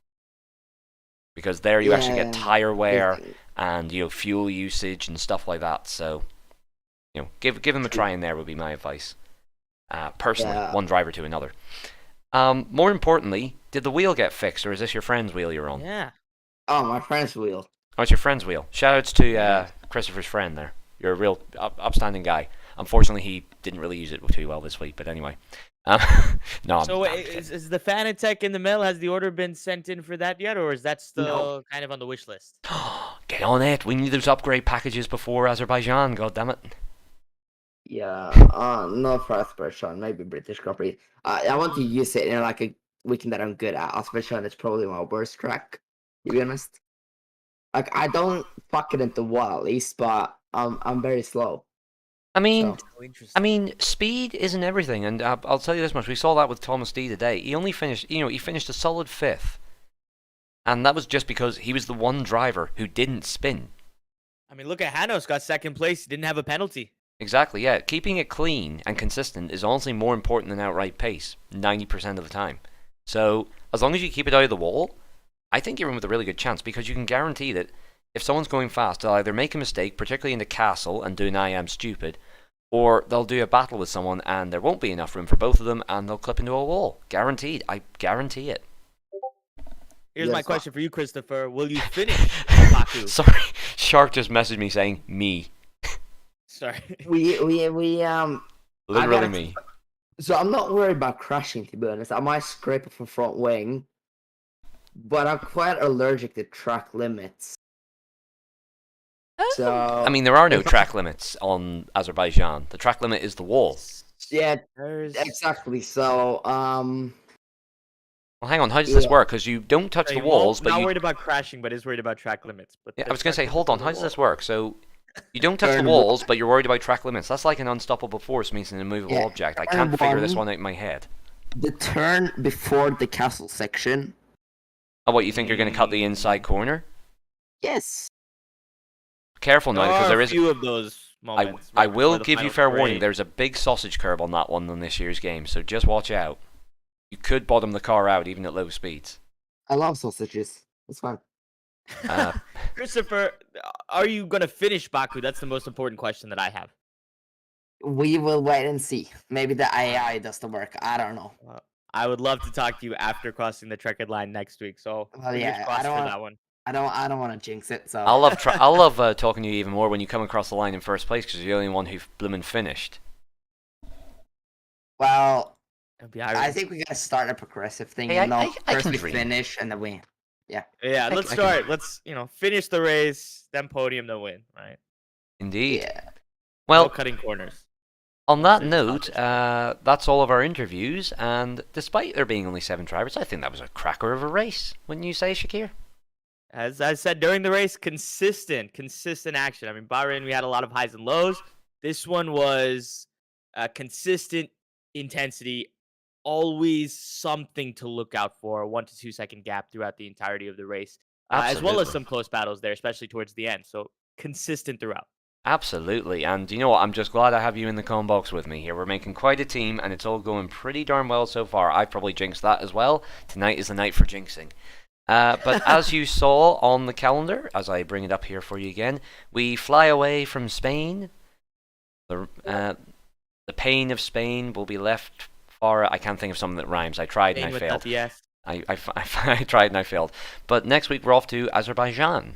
Because there you actually get tire wear and fuel usage and stuff like that. So give them a try in there would be my advice. Personally, one driver to another. More importantly, did the wheel get fixed, or is this your friend's wheel you're on? Yeah. Oh, my friend's wheel. Oh, it's your friend's wheel. Shoutouts to Christopher's friend there. You're a real upstanding guy. Unfortunately, he didn't really use it too well this week, but anyway. No. So is the Fanatec in the mail? Has the order been sent in for that yet, or is that still kind of on the wish list? Get on it. We need those upgrade packages before Azerbaijan. God damn it. Yeah. Not for Azerbaijan. Maybe British Grand Prix. I want to use it in like a weekend that I'm good at. Azerbaijan is probably my worst track, to be honest. Like, I don't fuck it into Wallis, but I'm very slow. I mean, So. Speed isn't everything, and I'll tell you this much: we saw that with Thomas D today. He only finished, he finished a solid 5th, and that was just because he was the one driver who didn't spin. I mean, look at Hanos, got 2nd place. He didn't have a penalty. Exactly, yeah. Keeping it clean and consistent is honestly more important than outright pace, 90% of the time. So as long as you keep it out of the wall, I think you're in with a really good chance, because you can guarantee that if someone's going fast, they'll either make a mistake, particularly in the castle, and do an I am stupid, or they'll do a battle with someone and there won't be enough room for both of them and they'll clip into a wall. Guaranteed. I guarantee it. Here's my question for you, Christopher. Will you finish Baku? Sorry, Shark just messaged me saying me. Sorry. We Literally me. So I'm not worried about crashing, to be honest. I might scrape off a front wing, but I'm quite allergic to track limits. So I mean, there are no track limits on Azerbaijan. The track limit is the wall. yeah, exactly. So Well, hang on. How does this work? Because you don't touch the walls, but not you... worried about crashing, but is worried about track limits. But Yeah, I was going to say, hold on. How does this work? So you don't touch the walls, but you're worried about track limits. That's like an unstoppable force means an immovable object. I can't figure this one out in my head. The turn before the castle section. Oh, what, you think you're going to cut the inside corner? Yes. Careful now, because there is... a few of those moments. I will give you fair warning. There's a big sausage curb on that one on this year's game, so just watch out. You could bottom the car out even at low speeds. I love sausages. It's fine. Christopher, are you going to finish Baku? That's the most important question that I have. We will wait and see. Maybe the AI does the work. I don't know. I would love to talk to you after crossing the checkered line next week. So Well, yeah, crossed for that one. I don't want to jinx it. So I'll love talking to you even more when you come across the line in first place, because you're the only one who bloomin' finished. Well, I I think we gotta start a progressive thing. Hey, you know, I first can we dream. finish and then we. Yeah, I let's can- start. Let's finish the race, then podium, then win. Right? Indeed. Yeah. Well, No cutting corners. on that There's note, not that's all of our interviews, and despite there being only 7 drivers, I think that was a cracker of a race, wouldn't you say, Shakir? As I said during the race, consistent action. I mean, Bahrain, we had a lot of highs and lows. This one was consistent intensity, always something to look out for, a 1 to 2 second gap throughout the entirety of the race, as well as Absolutely. some close battles there, especially towards the end. So consistent throughout. Absolutely, and you know what? I'm just glad I have you in the com box with me here. We're making quite a team, and it's all going pretty darn well so far. I've probably jinxed that as well. Tonight is the night for jinxing. But as you saw on the calendar, as I bring it up here for you again, we fly away from Spain. The pain of Spain will be left far. I can't think of something that rhymes. I tried and I With failed. that yes. I tried and I failed. But next week we're off to Azerbaijan.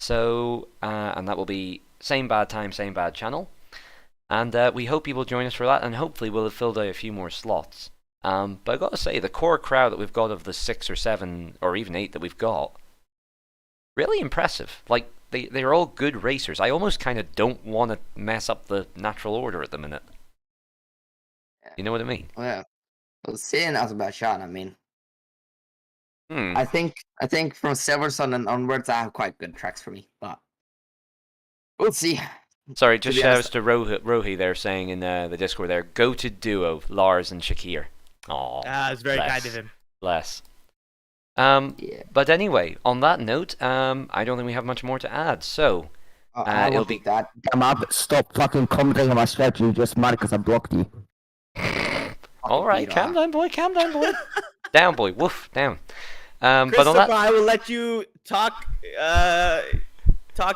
So, and that will be same bad time, same bad channel. And we hope you will join us for that, and hopefully we'll have filled out a few more slots. But I gotta say, the core crowd that we've got of the 6 or 7 or even 8 that we've got, really impressive. Like, they're all good racers. I almost kind of don't want to mess up the natural order at the minute. You know what I mean? Well, we'll see in Azerbaijan. I mean, Hmm. I think from Silverstone and onwards, I have quite good tracks for me, but we'll see. Sorry, To just be shout honest- outs to Rohi there saying in the Discord there, go to duo, Lars and Shakir. Aw, It's very kind bless. of him. Bless. Yeah. But anyway, on that note, I don't think we have much more to add. So, I it'll won't be do that. Come up, stop fucking commenting on my strategy just mad because I blocked you. all right. Peter. Calm down, boy. Calm down, boy. Down, boy. Woof. Down. But on Christopher, that, I will let you talk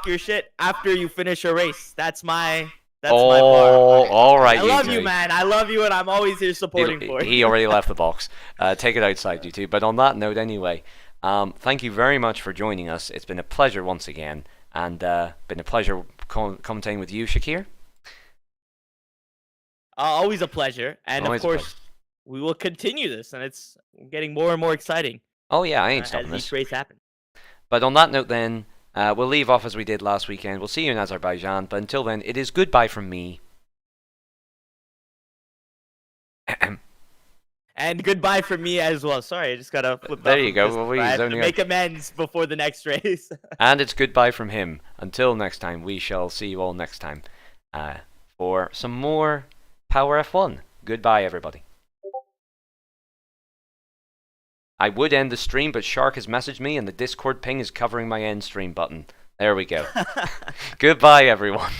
your shit after you finish your race. That's my bar. all right. I love two. you, man. I love you, and I'm always here supporting for you. He already left the box. Take it outside, you two. But on that note, anyway, thank you very much for joining us. It's been a pleasure once again, and been a pleasure commentating with you, Shakir. Always a pleasure, and Always a of course, we will continue this, and it's getting more and more exciting Oh yeah, I ain't as stopping each this. race happens. But on that note, then, we'll leave off as we did last weekend. We'll see you in Azerbaijan. But until then, it is goodbye from me. And goodbye from me as well. Sorry, I just gotta flip. There off you of go. this. Well, we I have to zoning out. make amends before the next race. And it's goodbye from him. Until next time, we shall see you all next time for some more Power F1. Goodbye, everybody. I would end the stream, but Shark has messaged me, and the Discord ping is covering my end stream button. There we go. Goodbye, everyone.